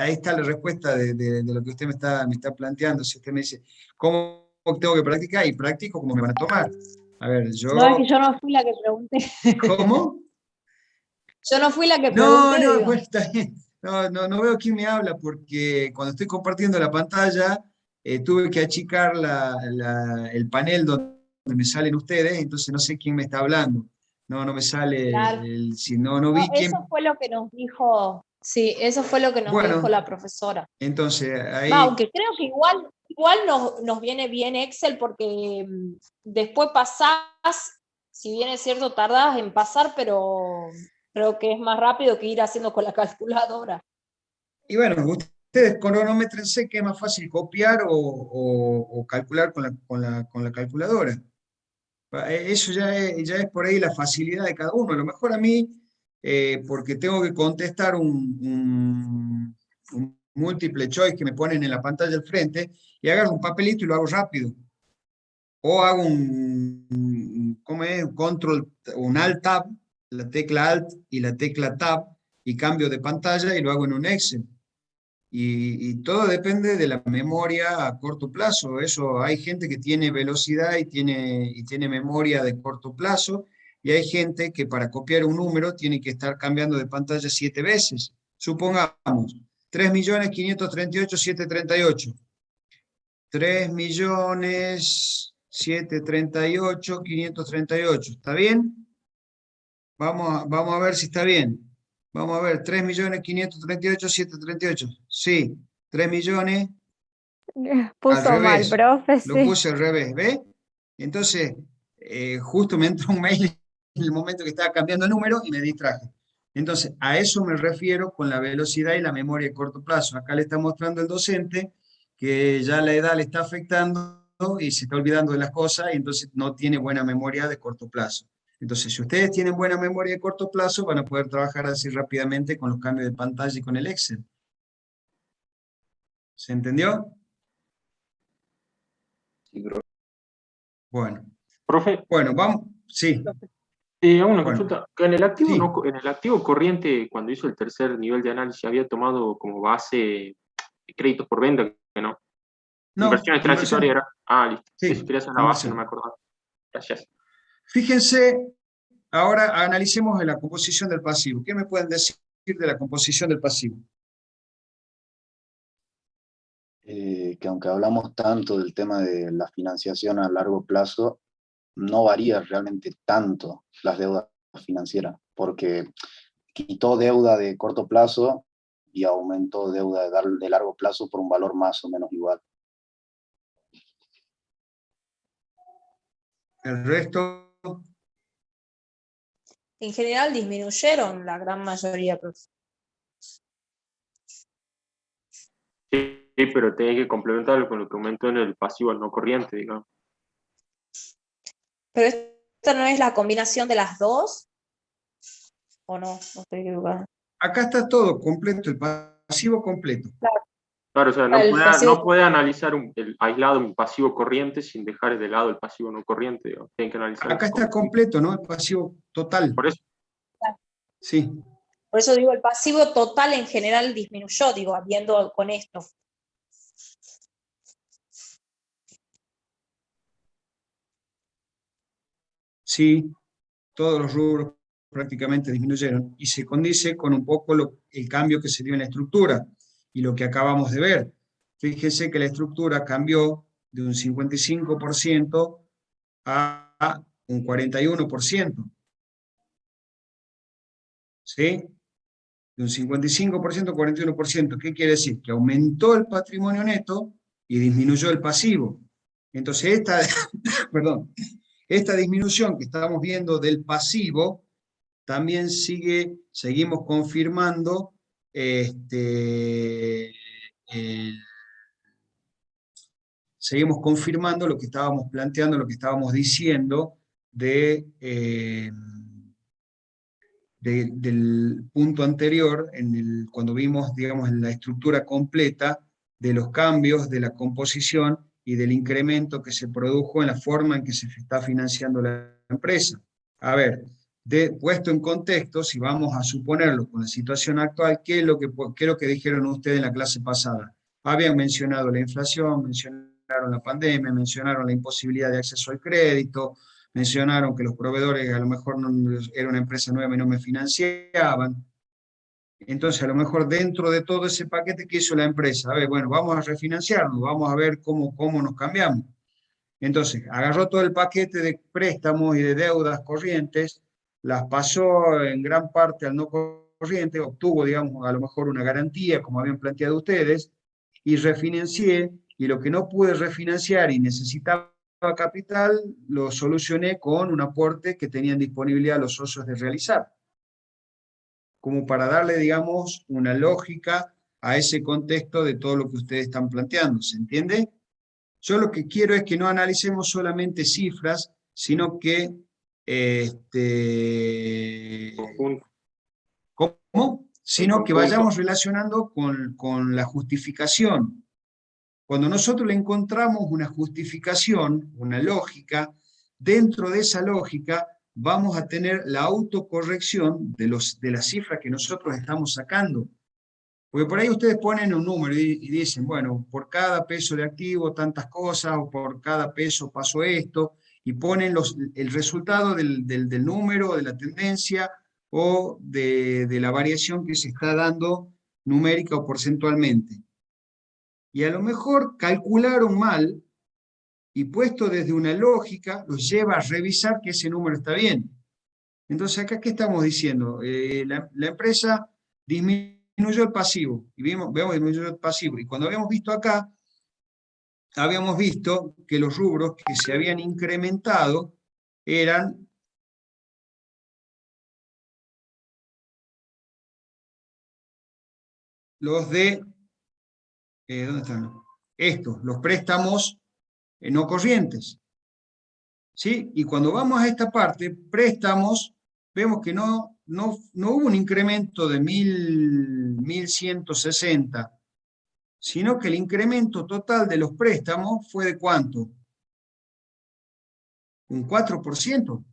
Ahí está la respuesta de lo que usted me está planteando. Si usted me dice, ¿cómo tengo que practicar? Y practico como me van a tomar. A ver, No, es yo... que yo no fui la que pregunté. ¿Cómo? Yo no fui la que No, pregunté, no, digo. pues está bien. No veo quién me habla porque cuando estoy compartiendo la pantalla tuve que achicar el panel donde me salen ustedes, entonces no sé quién me está hablando. No me sale, Claro. si no No, vi quién. eso fue lo que nos dijo, sí, eso fue lo que nos dijo Bueno, la profesora. entonces Va, ahí, aunque creo que igual nos viene bien Excel porque después pasás, si bien es cierto, tardás en pasar, pero creo que es más rápido que ir haciendo con la calculadora. y bueno, ustedes cronométrense que es más fácil copiar o calcular con la calculadora. Eso ya es por ahí la facilidad de cada uno. A lo mejor a mí, porque tengo que contestar un múltiple choice que me ponen en la pantalla al frente, y agarro un papelito y lo hago rápido. O hago ¿cómo es? Un Alt Tab, la tecla Alt y la tecla Tab, y cambio de pantalla y lo hago en un Excel. Y todo depende de la memoria a corto plazo. Eso, hay gente que tiene velocidad y tiene memoria de corto plazo, y hay gente que para copiar un número tiene que estar cambiando de pantalla 7 veces. Supongamos, 3.538.738. 3.738.538. ¿Está bien? Vamos a ver si está bien. Vamos a ver, 3.538.738. Sí, 3 millones al Puso mal, revés. profe, Lo sí. puse al revés, ¿ves? Entonces, justo me entró un mail en el momento que estaba cambiando el número y me distraje. Entonces, a eso me refiero con la velocidad y la memoria de corto plazo. Acá le está mostrando el docente que ya la edad le está afectando y se está olvidando de las cosas, y entonces no tiene buena memoria de corto plazo. Entonces, si ustedes tienen buena memoria de corto plazo, van a poder trabajar así rápidamente con los cambios de pantalla y con el Excel. ¿Se entendió? Sí, bro. Bueno. Profe, Bueno, vamos. Sí. hago una Bueno, consulta. Que en el activo, sí. en el activo corriente, cuando hizo el tercer nivel de análisis, había tomado como base créditos por venta, que no. No, Inversiones transitorias inversión. era. Ah, listo. Sí, Eso quería hacer la base, no me inversión. acordaba. Gracias. Fíjense, ahora analicemos la composición del pasivo. ¿Qué me pueden decir de la composición del pasivo? Que aunque hablamos tanto del tema de la financiación a largo plazo, no varía realmente tanto las deudas financieras, porque quitó deuda de corto plazo y aumentó deuda de largo plazo por un valor más o menos igual. El resto, En general disminuyeron la gran mayoría. Sí, pero tenés que complementarlo con lo que aumentó en el pasivo al no corriente, digamos. Pero ¿esta no es la combinación de las dos? ¿O no? No estoy equivocada. acá está todo completo, el pasivo completo. Claro, o sea, El pasivo- no puede analizar aislado un pasivo corriente sin dejar de lado el pasivo no corriente, digamos. Tienen que analizar. Acá está completo, ¿no? El pasivo total. Por eso. Sí. Por eso digo, el pasivo total en general disminuyó, digo, viendo con esto. Sí, todos los rubros prácticamente disminuyeron y se condice con un poco el cambio que se dio en la estructura y lo que acabamos de ver. Fíjese que la estructura cambió de un 55% a un 41%. ¿Sí? De un 55% a 41%. ¿Qué quiere decir? Que aumentó el patrimonio neto y disminuyó el pasivo. Entonces, perdón, Esta disminución que estamos viendo del pasivo, también seguimos confirmando lo que estábamos planteando, lo que estábamos diciendo del punto anterior, cuando vimos, digamos, la estructura completa de los cambios de la composición y del incremento que se produjo en la forma en que se está financiando la empresa. A ver, puesto en contexto, si vamos a suponerlo con la situación actual, ¿qué es lo que dijeron ustedes en la clase pasada? Habían mencionado la inflación, mencionaron la pandemia, mencionaron la imposibilidad de acceso al crédito, mencionaron que los proveedores a lo mejor era una empresa nueva y no me financiaban. Entonces, a lo mejor dentro de todo ese paquete que hizo la empresa, a ver, bueno, vamos a refinanciarnos, vamos a ver cómo nos cambiamos. Entonces, agarró todo el paquete de préstamos y de deudas corrientes, las pasó en gran parte al no corriente, obtuvo, digamos, a lo mejor una garantía, como habían planteado ustedes, y refinancié, y lo que no pude refinanciar y necesitaba capital, lo solucioné con un aporte que tenían disponibilidad los socios de realizar, como para darle, digamos, una lógica a ese contexto de todo lo que ustedes están planteando, ¿se entiende? Yo lo que quiero es que no analicemos solamente cifras, sino que ¿cómo? Sino que vayamos relacionando con la justificación. Cuando nosotros le encontramos una justificación, una lógica, dentro de esa lógica vamos a tener la autocorrección de las cifras que nosotros estamos sacando. Porque por ahí ustedes ponen un número y dicen, bueno, por cada peso de activo tantas cosas, o por cada peso pasó esto, y ponen el resultado del número, de la tendencia, o de la variación que se está dando numérica o porcentualmente. Y a lo mejor calcularon mal, y puesto desde una lógica, los lleva a revisar que ese número está bien. Entonces acá, ¿qué estamos diciendo? La empresa disminuyó el pasivo, y vemos disminuyó el pasivo, y cuando habíamos visto acá, habíamos visto que los rubros que se habían incrementado eran los de, ¿dónde están? Estos, los préstamos no corrientes. ¿Sí? Y cuando vamos a esta parte, préstamos, vemos que no hubo un incremento de 1.160, sino que el incremento total de los préstamos fue ¿de cuánto? Un 4%.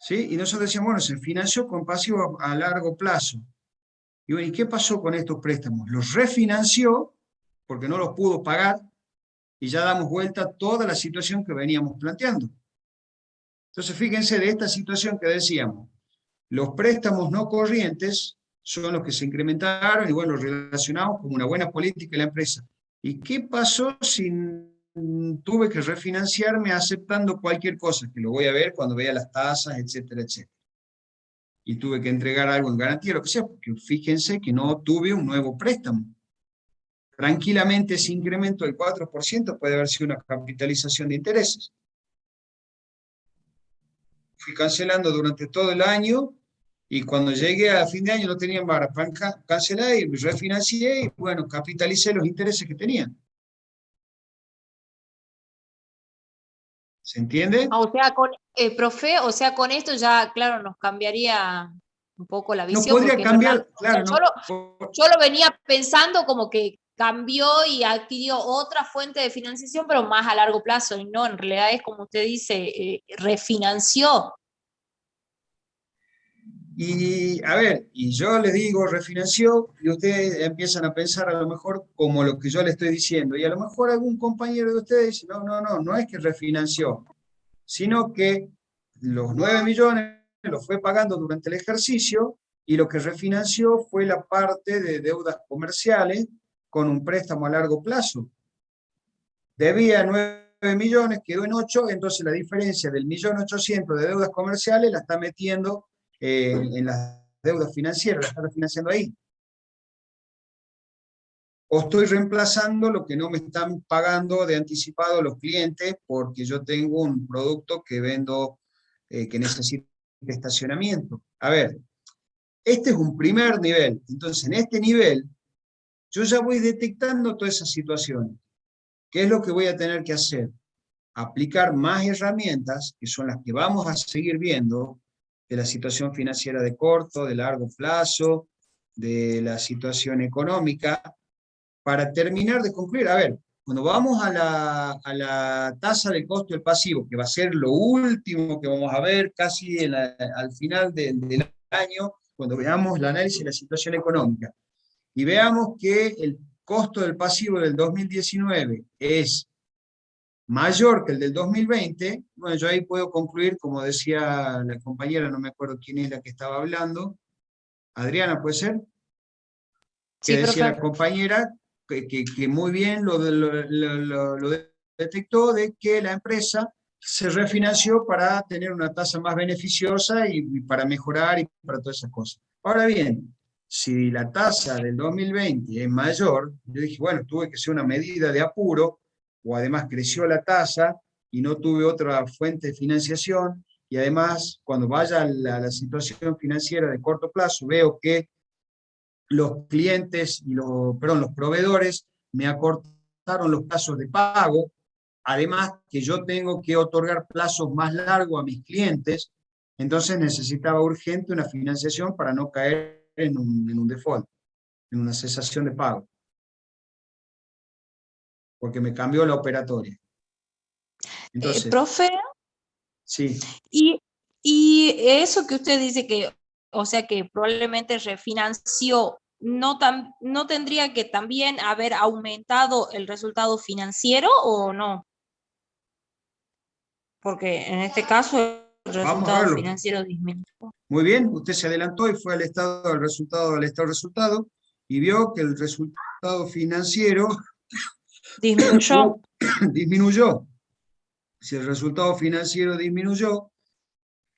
¿Sí? Y nosotros decíamos, bueno, se financió con pasivo a largo plazo. Y bueno, ¿y qué pasó con estos préstamos? Los refinanció porque no los pudo pagar, y ya damos vuelta a toda la situación que veníamos planteando. Entonces, fíjense de esta situación que decíamos, los préstamos no corrientes son los que se incrementaron, y bueno, los relacionamos como una buena política de la empresa. ¿Y qué pasó si tuve que refinanciarme aceptando cualquier cosa? Que lo voy a ver cuando vea las tasas, etcétera, etcétera. Y tuve que entregar algo en garantía, lo que sea, porque fíjense que no tuve un nuevo préstamo. Tranquilamente ese incremento del 4% puede haber sido una capitalización de intereses. Fui cancelando durante todo el año, y cuando llegué a fin de año no tenían para cancelar, y refinancié, y bueno, capitalicé los intereses que tenían. ¿Se entiende? O sea, profe, o sea, con esto ya, claro, nos cambiaría un poco la visión. No podría porque cambiar, verdad, claro. Yo lo venía pensando como que cambió y adquirió otra fuente de financiación, pero más a largo plazo, y no, en realidad es como usted dice, refinanció. Y a ver, y yo les digo refinanció, y ustedes empiezan a pensar a lo mejor como lo que yo le estoy diciendo, y a lo mejor algún compañero de ustedes dice, no es que refinanció, sino que los 9 millones los fue pagando durante el ejercicio, y lo que refinanció fue la parte de deudas comerciales con un préstamo a largo plazo. Debía 9 millones, quedó en 8, entonces la diferencia del 1.800.000 de deudas comerciales la está metiendo en las deudas financieras, la está refinanciando ahí. o estoy reemplazando lo que no me están pagando de anticipado los clientes porque yo tengo un producto que vendo que necesita estacionamiento. A ver, este es un primer nivel. Entonces, en este nivel, yo ya voy detectando todas esas situaciones. ¿Qué es lo que voy a tener que hacer? Aplicar más herramientas, que son las que vamos a seguir viendo, de la situación financiera de corto, de largo plazo, de la situación económica, para terminar de concluir. A ver, cuando vamos a la tasa del costo del pasivo, que va a ser lo último que vamos a ver casi al final del año, cuando veamos el análisis de la situación económica, y veamos que el costo del pasivo del 2019 es mayor que el del 2020, bueno, yo ahí puedo concluir, como decía la compañera, no me acuerdo quién es la que estaba hablando, Adriana, ¿puede ser? Que Sí, decía la profe. compañera que muy bien lo detectó, de que la empresa se refinanció para tener una tasa más beneficiosa y para mejorar y para todas esas cosas. Ahora bien, si la tasa del 2020 es mayor, yo dije, bueno, tuve que hacer una medida de apuro, o además creció la tasa y no tuve otra fuente de financiación, y además cuando vaya a la situación financiera de corto plazo, veo que los clientes y los proveedores me acortaron los plazos de pago, además que yo tengo que otorgar plazos más largos a mis clientes, entonces necesitaba urgente una financiación para no caer en un default, en una cesación de pago, porque me cambió la operatoria. Entonces, Profe, sí, y eso que usted dice que, o sea, que probablemente refinanció, ¿no tendría que también haber aumentado el resultado financiero o no? Porque en este caso el vamos a resultado verlo. financiero disminuyó. Muy bien, usted se adelantó y fue al estado del resultado, y vio que el resultado financiero Disminuyó. disminuyó. Si el resultado financiero disminuyó,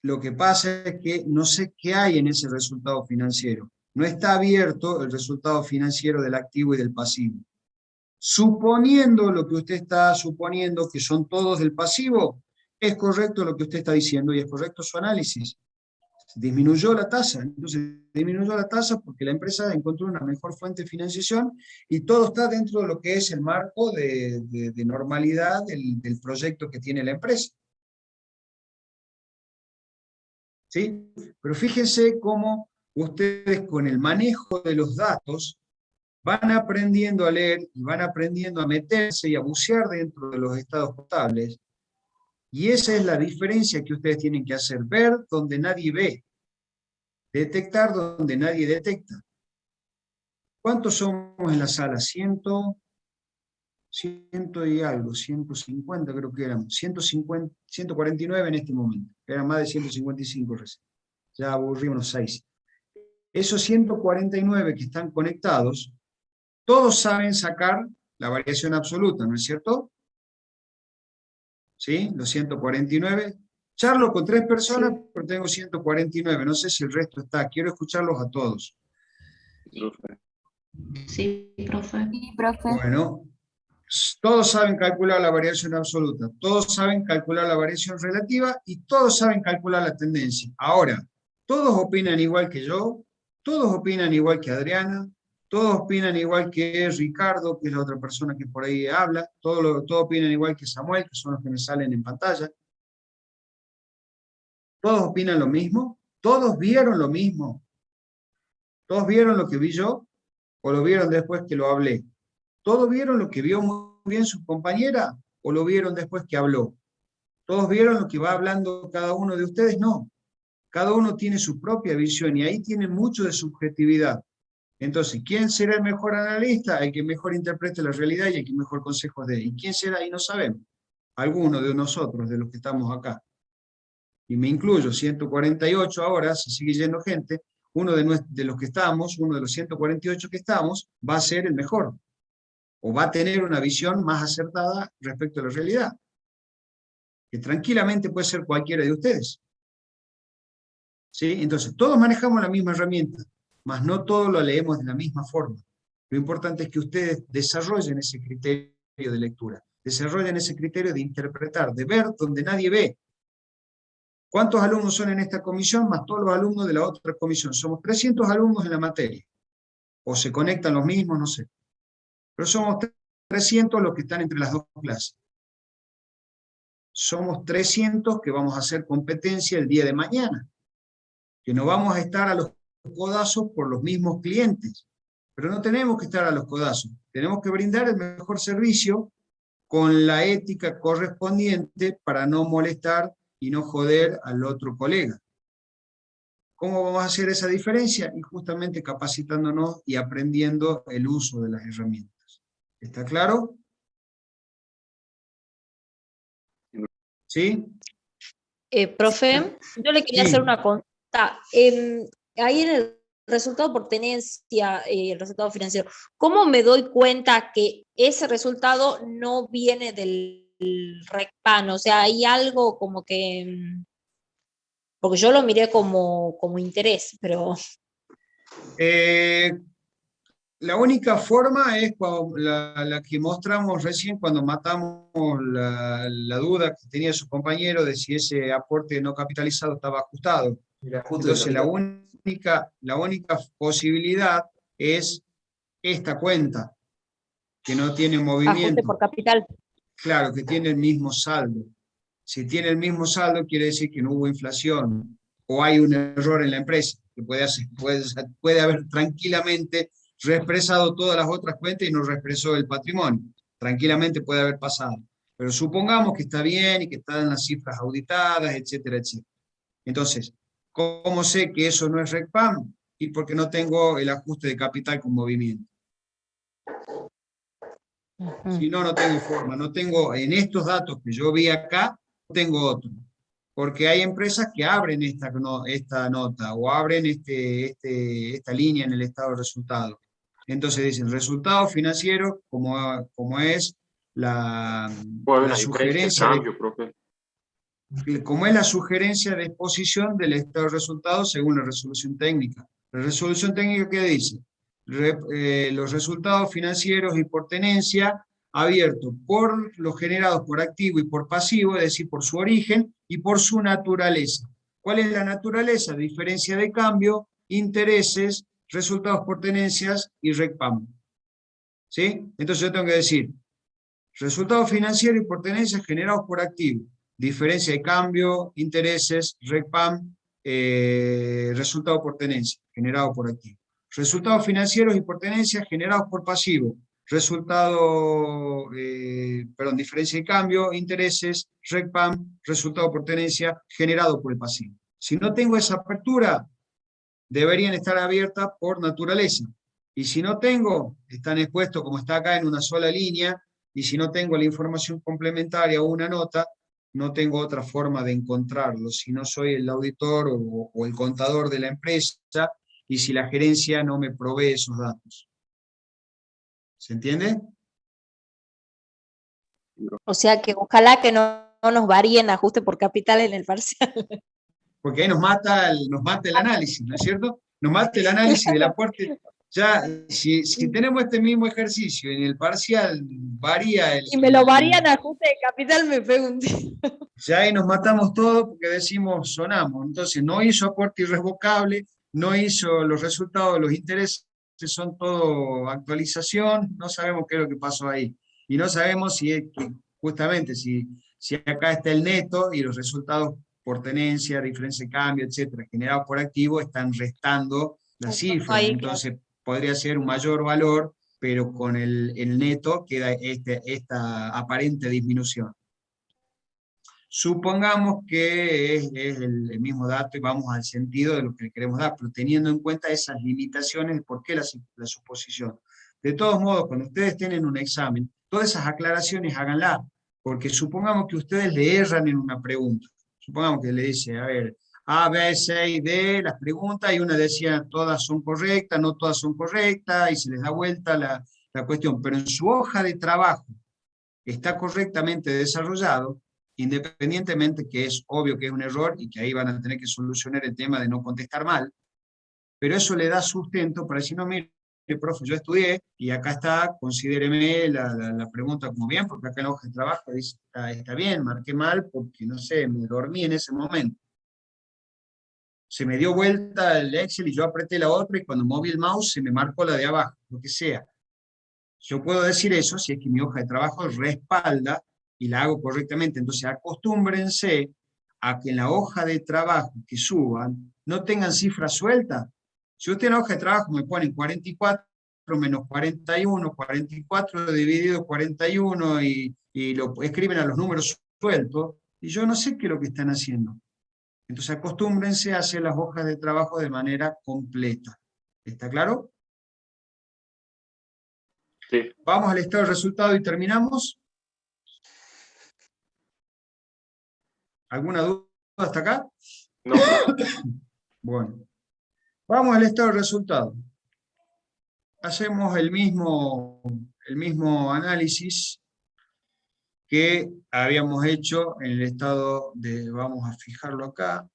lo que pasa es que no sé qué hay en ese resultado financiero. No está abierto el resultado financiero del activo y del pasivo. Suponiendo lo que usted está suponiendo, que son todos del pasivo, es correcto lo que usted está diciendo y es correcto su análisis. Disminuyó la tasa, entonces disminuyó la tasa porque la empresa encontró una mejor fuente de financiación y todo está dentro de lo que es el marco de normalidad del proyecto que tiene la empresa. ¿Sí? Pero fíjense cómo ustedes con el manejo de los datos van aprendiendo a leer y van aprendiendo a meterse y a bucear dentro de los estados contables. Y esa es la diferencia que ustedes tienen que hacer, ver donde nadie ve, detectar donde nadie detecta. ¿Cuántos somos en la sala? 100 y algo, 150 creo que éramos, 150, 149 en este momento, eran más de 155 recién. Ya aburrí unos 6. Esos 149 que están conectados, todos saben sacar la variación absoluta, ¿no es cierto? ¿Sí? Los 149. Charlo con 3 personas, Sí. pero tengo 149. No sé si el resto está. Quiero escucharlos a todos. Sí, profe. Sí, profe. Bueno, todos saben calcular la variación absoluta, todos saben calcular la variación relativa y todos saben calcular la tendencia. Ahora, todos opinan igual que yo, todos opinan igual que Adriana, todos opinan igual que Ricardo, que es la otra persona que por ahí habla, todos opinan igual que Samuel, que son los que me salen en pantalla. Todos opinan lo mismo, todos vieron lo mismo, todos vieron lo que vi yo o lo vieron después que lo hablé. ¿Todos vieron lo que vio muy bien su compañera o lo vieron después que habló? ¿Todos vieron lo que va hablando cada uno de ustedes? No. Cada uno tiene su propia visión y ahí tiene mucho de subjetividad. Entonces, ¿quién será el mejor analista? El que mejor interprete la realidad y el que mejor consejos dé. ¿Y quién será? Y no sabemos. Alguno de nosotros, de los que estamos acá. Y me incluyo, 148 ahora, se sigue yendo gente, uno de los que estamos, uno de los 148 que estamos, va a ser el mejor. O va a tener una visión más acertada respecto a la realidad, que tranquilamente puede ser cualquiera de ustedes. ¿Sí? Entonces, todos manejamos la misma herramienta, mas no todos lo leemos de la misma forma. Lo importante es que ustedes desarrollen ese criterio de lectura, desarrollen ese criterio de interpretar, de ver donde nadie ve. ¿Cuántos alumnos son en esta comisión? Más todos los alumnos de la otra comisión. Somos 300 alumnos en la materia. O se conectan los mismos, no sé. Pero somos 300 los que están entre las dos clases. Somos 300 que vamos a hacer competencia el día de mañana. Que no vamos a estar a los codazos por los mismos clientes. Pero no tenemos que estar a los codazos. Tenemos que brindar el mejor servicio con la ética correspondiente para no molestar y no joder al otro colega. ¿Cómo vamos a hacer esa diferencia? Y justamente capacitándonos y aprendiendo el uso de las herramientas. ¿Está claro? ¿Sí? Profe, yo le quería Sí. hacer una consulta. Ahí en el resultado por tenencia, el resultado financiero, ¿cómo me doy cuenta que ese resultado no viene del RECPAN? O sea, hay algo como que, porque yo lo miré como interés, pero... La única forma es la que mostramos recién cuando matamos la duda que tenía su compañero de si ese aporte no capitalizado estaba ajustado. Entonces la única posibilidad es esta cuenta, que no tiene Ajuste movimiento. por capital. Claro, que tiene el mismo saldo. Si tiene el mismo saldo, quiere decir que no hubo inflación, o hay un error en la empresa, que puede haber tranquilamente reexpresado todas las otras cuentas y no reexpresó el patrimonio. Tranquilamente puede haber pasado. Pero supongamos que está bien y que están las cifras auditadas, etcétera, etcétera. Entonces, ¿cómo sé que eso no es RECPAM? Y porque no tengo el ajuste de capital con movimiento. Si no, no tengo forma, no tengo, en estos datos que yo vi acá, no tengo otro. Porque hay empresas que abren esta nota o abren esta línea en el estado de resultados. Entonces dicen, resultado financiero, como es la Puede haber una diferencia de sugerencia cambio, profe. como es la sugerencia de exposición del estado de resultados según la resolución técnica. La resolución técnica, ¿qué dice? Los resultados financieros y por tenencia abiertos por los generados por activo y por pasivo, es decir, por su origen y por su naturaleza. ¿Cuál es la naturaleza? Diferencia de cambio, intereses, resultados por tenencias y RECPAM. ¿Sí? Entonces yo tengo que decir, resultados financieros y por tenencias generados por activo, diferencia de cambio, intereses, RECPAM, resultado por tenencia, generado por activo. Resultados financieros y por tenencia generados por pasivo, diferencia de cambio, intereses, RECPAM, resultado por tenencia, generado por el pasivo. Si no tengo esa apertura, deberían estar abiertas por naturaleza. Y si no tengo, están expuestos como está acá en una sola línea, y si no tengo la información complementaria o una nota, no tengo otra forma de encontrarlo, si no soy el auditor o el contador de la empresa, y si la gerencia no me provee esos datos. ¿Se entiende? O sea que ojalá que no nos varíen ajuste por capital en el parcial. Porque ahí nos mata el análisis, ¿no es cierto? Nos mata el análisis del aporte. Ya, si tenemos este mismo ejercicio en el parcial, varía Y me lo varían a ajuste de capital, me pego un tiro. Ya ahí nos matamos todo porque decimos, sonamos. Entonces, no hizo aporte irrevocable, no hizo los resultados, los intereses, son todo actualización, no sabemos qué es lo que pasó ahí. Y no sabemos si es que, justamente, si acá está el neto y los resultados por tenencia, diferencia de cambio, etcétera, generados por activo, están restando las cifras. Entonces, podría ser un mayor valor, pero con el neto queda esta aparente disminución. Supongamos que es el mismo dato y vamos al sentido de lo que queremos dar, pero teniendo en cuenta esas limitaciones de por qué la suposición. De todos modos, cuando ustedes tienen un examen, todas esas aclaraciones háganlas, porque supongamos que ustedes le erran en una pregunta. Supongamos que le dice, a ver, A, B, C y D, las preguntas, y una decía todas son correctas, no todas son correctas, y se les da vuelta la cuestión. Pero en su hoja de trabajo está correctamente desarrollado, independientemente que es obvio que es un error y que ahí van a tener que solucionar el tema de no contestar mal, pero eso le da sustento para decir, no, mire, profe, yo estudié, y acá está, considéreme la pregunta como bien, porque acá en la hoja de trabajo dice, está bien, marqué mal, porque no sé, me dormí en ese momento. Se me dio vuelta el Excel y yo apreté la otra, y cuando moví el mouse se me marcó la de abajo, lo que sea. Yo puedo decir eso si es que mi hoja de trabajo respalda y la hago correctamente. Entonces acostúmbrense a que en la hoja de trabajo que suban no tengan cifras sueltas. Si usted en la hoja de trabajo me ponen 44 menos 41, 44 dividido 41 y lo escriben a los números sueltos, y yo no sé qué es lo que están haciendo. Entonces acostúmbrense a hacer las hojas de trabajo de manera completa. ¿Está claro? Sí. Vamos al estado de resultado y terminamos. ¿Alguna duda hasta acá? No. Bueno, vamos al estado de resultado. Hacemos el mismo análisis que habíamos hecho en el estado de, vamos a fijarlo acá.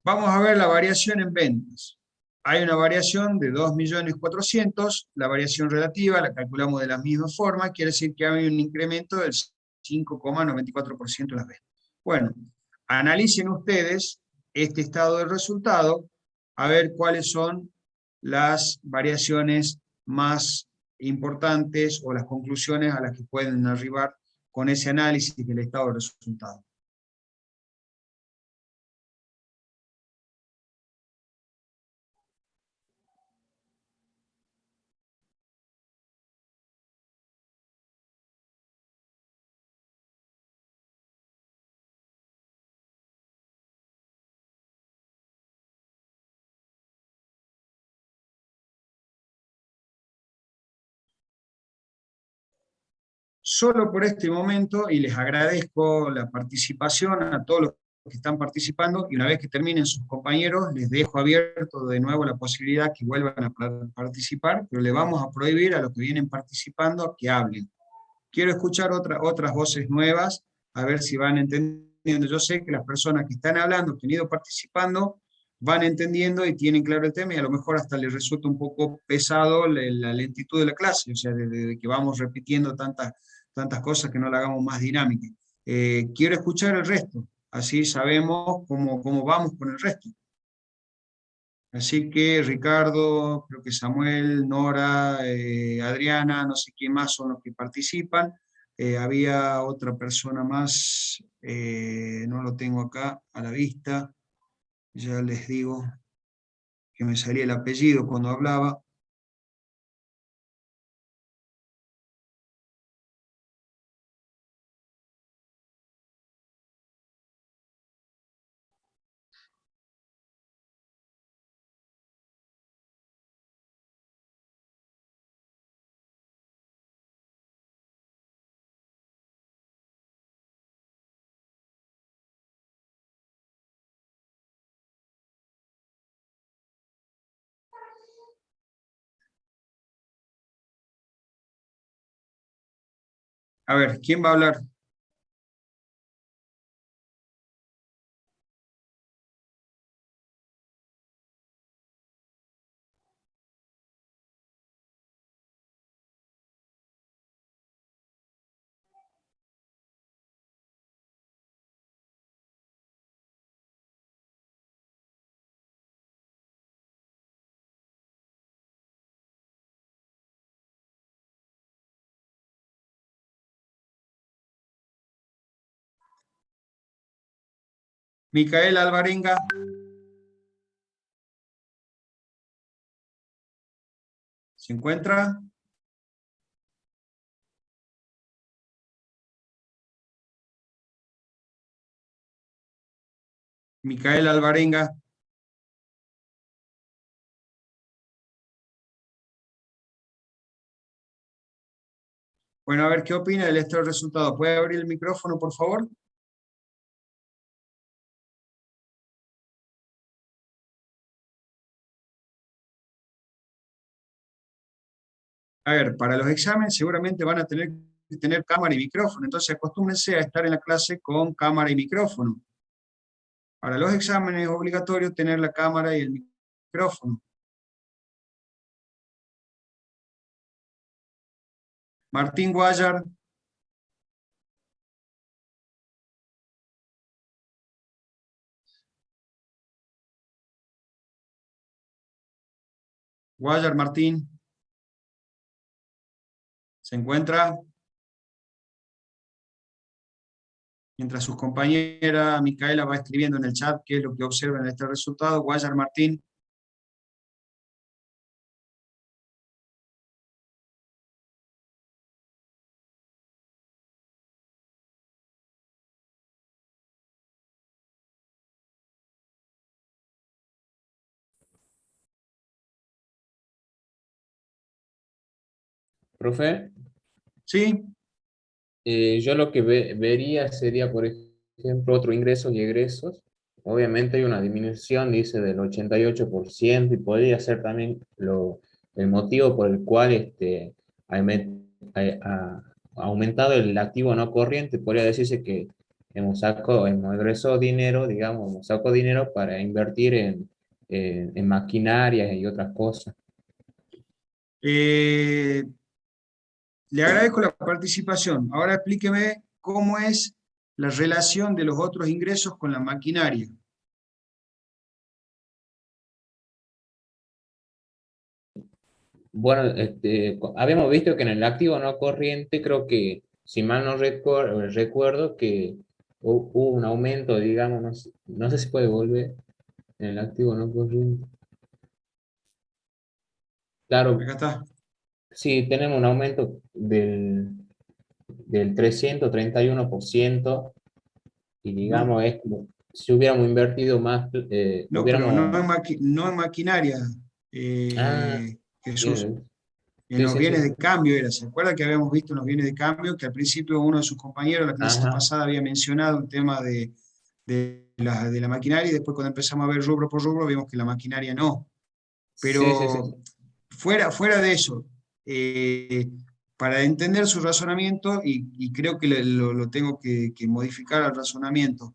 Vamos a ver la variación en ventas. Hay una variación de 2.400.000, la variación relativa la calculamos de la misma forma, quiere decir que hay un incremento del 5,94% de las ventas. Bueno, analicen ustedes este estado de resultado, a ver cuáles son las variaciones más importantes o las conclusiones a las que pueden arribar con ese análisis del estado de resultado. Solo por este momento, y les agradezco la participación a todos los que están participando, y una vez que terminen sus compañeros, les dejo abierto de nuevo la posibilidad que vuelvan a participar, pero le vamos a prohibir a los que vienen participando que hablen. Quiero escuchar otras voces nuevas, a ver si van entendiendo. Yo sé que las personas que están hablando, que han ido participando, van entendiendo y tienen claro el tema, y a lo mejor hasta les resulta un poco pesado la lentitud de la clase, o sea, de que vamos repitiendo tantas cosas que no la hagamos más dinámica. Quiero escuchar el resto, así sabemos cómo vamos con el resto. Así que Ricardo, creo que Samuel, Nora, Adriana, no sé quién más son los que participan. Había otra persona más, no lo tengo acá a la vista, ya les digo que me salía el apellido cuando hablaba. A ver, ¿quién va a hablar? Micaela Alvarenga. ¿Se encuentra? Micaela Alvarenga. Bueno, a ver, ¿qué opina del estado de resultado? ¿Puede abrir el micrófono, por favor? A ver, para los exámenes seguramente van a tener que tener cámara y micrófono, entonces acostúmbrense a estar en la clase con cámara y micrófono. Para los exámenes es obligatorio tener la cámara y el micrófono. Martín Guayar. Guayar Martín. ¿Se encuentra? Mientras sus compañeras, Micaela va escribiendo en el chat qué es lo que observa en este resultado. Guayar Martín. Profe, ¿Sí? yo lo que vería sería, por ejemplo, otro ingresos y egresos. Obviamente hay una disminución, dice, del 88% y podría ser también el motivo por el cual ha aumentado el activo no corriente. Podría decirse que hemos egresado dinero, digamos, hemos sacado dinero para invertir en maquinaria y otras cosas. Le agradezco la participación. Ahora explíqueme cómo es la relación de los otros ingresos con la maquinaria. Bueno, habíamos visto que en el activo no corriente, creo que, si mal no recuerdo, que hubo un aumento, digamos, no sé si puede volver en el activo no corriente. Claro, Acá está. sí, tenemos un aumento del 331% y No, digamos, es como si hubiéramos invertido más, no, pero hubiéramos... no en maquinaria, Ah, Jesús. bien, En sí, los sí, sí. bienes de cambio era. ¿Se acuerda que habíamos visto en los bienes de cambio que al principio uno de sus compañeros, la clase Ajá, pasada, había mencionado el tema de la maquinaria y después cuando empezamos a ver rubro por rubro vimos que la maquinaria no. sí, sí, sí. Pero fuera de eso, para entender su razonamiento, y creo que lo tengo que modificar al razonamiento,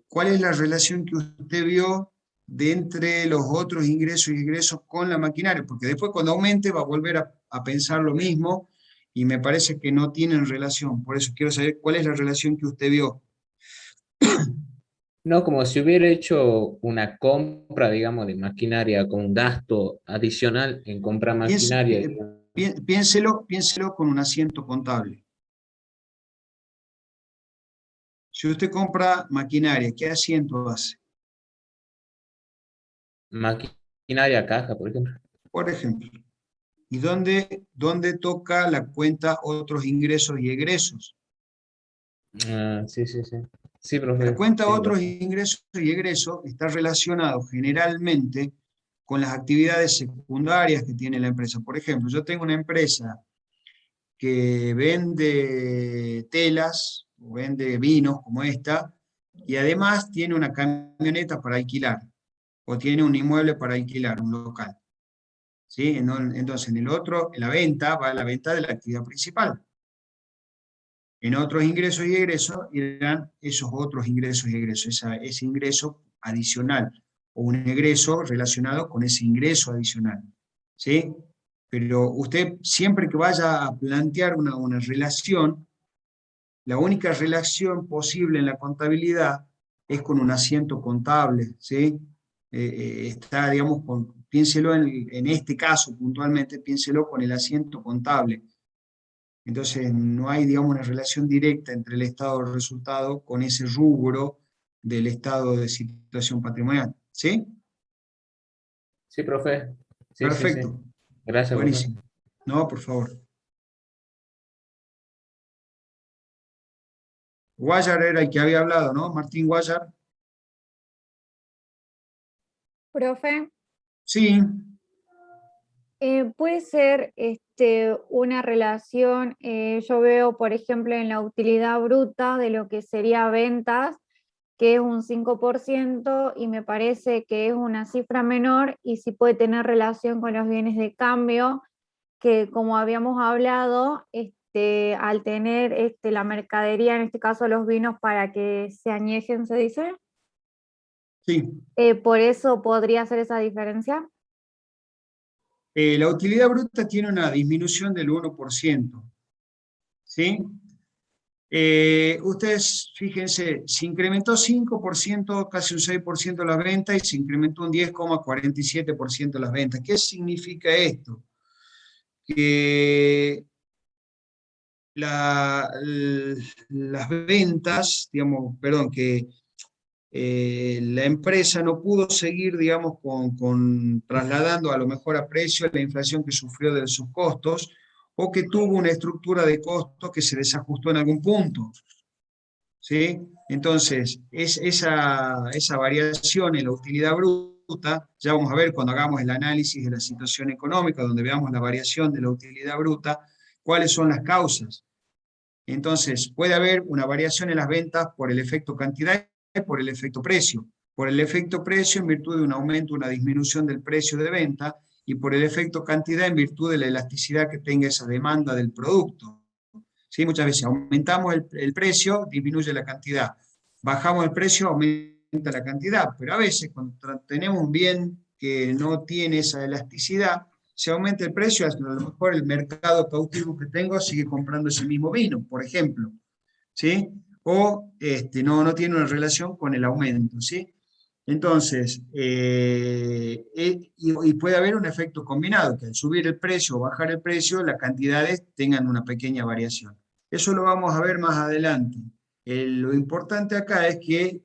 ¿cuál es la relación que usted vio de entre los otros ingresos y egresos con la maquinaria? Porque después cuando aumente va a volver a pensar lo mismo y me parece que no tienen relación. Por eso quiero saber cuál es la relación que usted vio. No, como si hubiera hecho una compra, digamos, de maquinaria con un gasto adicional en comprar maquinaria. Piénselo con un asiento contable. Si usted compra maquinaria, ¿qué asiento hace? Maquinaria caja, por ejemplo. Por ejemplo. ¿Y dónde toca la cuenta otros ingresos y egresos? Ah, sí, sí, sí. Sí, La profe, cuenta tiene otros razón. ingresos y egresos está relacionado generalmente con las actividades secundarias que tiene la empresa. Por ejemplo, yo tengo una empresa que vende telas o vende vinos como esta, y además tiene una camioneta para alquilar, o tiene un inmueble para alquilar, un local. ¿Sí? Entonces, en la venta, va a la venta de la actividad principal. En otros ingresos y egresos irán esos otros ingresos y egresos, ese ingreso adicional, o un egreso relacionado con ese ingreso adicional. ¿Sí? Pero usted, siempre que vaya a plantear una relación, la única relación posible en la contabilidad es con un asiento contable, ¿sí? Está, digamos, piénselo en este caso puntualmente, piénselo con el asiento contable. Entonces, no hay, digamos, una relación directa entre el estado de resultado con ese rubro del estado de situación patrimonial, ¿sí? Sí, profe. Sí, sí, sí. Perfecto, Gracias, profe. buenísimo. No, por favor. Guayar era el que había hablado, ¿no? Martín Guayar. Profe, Sí, puede ser una relación, yo veo, por ejemplo, en la utilidad bruta de lo que sería ventas, que es un 5%, y me parece que es una cifra menor, y sí puede tener relación con los bienes de cambio, que como habíamos hablado, al tener la mercadería, en este caso los vinos, para que se añejen, se dice. Sí. Por eso podría ser esa diferencia. La utilidad bruta tiene una disminución del 1%. ¿Sí? Ustedes, fíjense, se incrementó 5%, casi un 6% las ventas, y se incrementó un 10,47% las ventas. ¿Qué significa esto? Que las ventas, digamos, perdón, que la empresa no pudo seguir, digamos, trasladando a lo mejor a precio la inflación que sufrió de sus costos, o que tuvo una estructura de costos que se desajustó en algún punto. ¿Sí? Entonces, esa variación en la utilidad bruta, ya vamos a ver cuando hagamos el análisis de la situación económica, donde veamos la variación de la utilidad bruta, cuáles son las causas. Entonces, puede haber una variación en las ventas por el efecto cantidad y por el efecto precio. Por el efecto precio en virtud de un aumento, una disminución del precio de venta, y por el efecto cantidad en virtud de la elasticidad que tenga esa demanda del producto. ¿Sí? Muchas veces aumentamos el precio, disminuye la cantidad. Bajamos el precio, aumenta la cantidad. Pero a veces, cuando tenemos un bien que no tiene esa elasticidad, se aumenta el precio, a lo mejor el mercado cautivo que tengo sigue comprando ese mismo vino, por ejemplo. ¿Sí? O no tiene una relación con el aumento. ¿Sí? Entonces, y puede haber un efecto combinado, que al subir el precio o bajar el precio, las cantidades tengan una pequeña variación. Eso lo vamos a ver más adelante. Lo importante acá es que,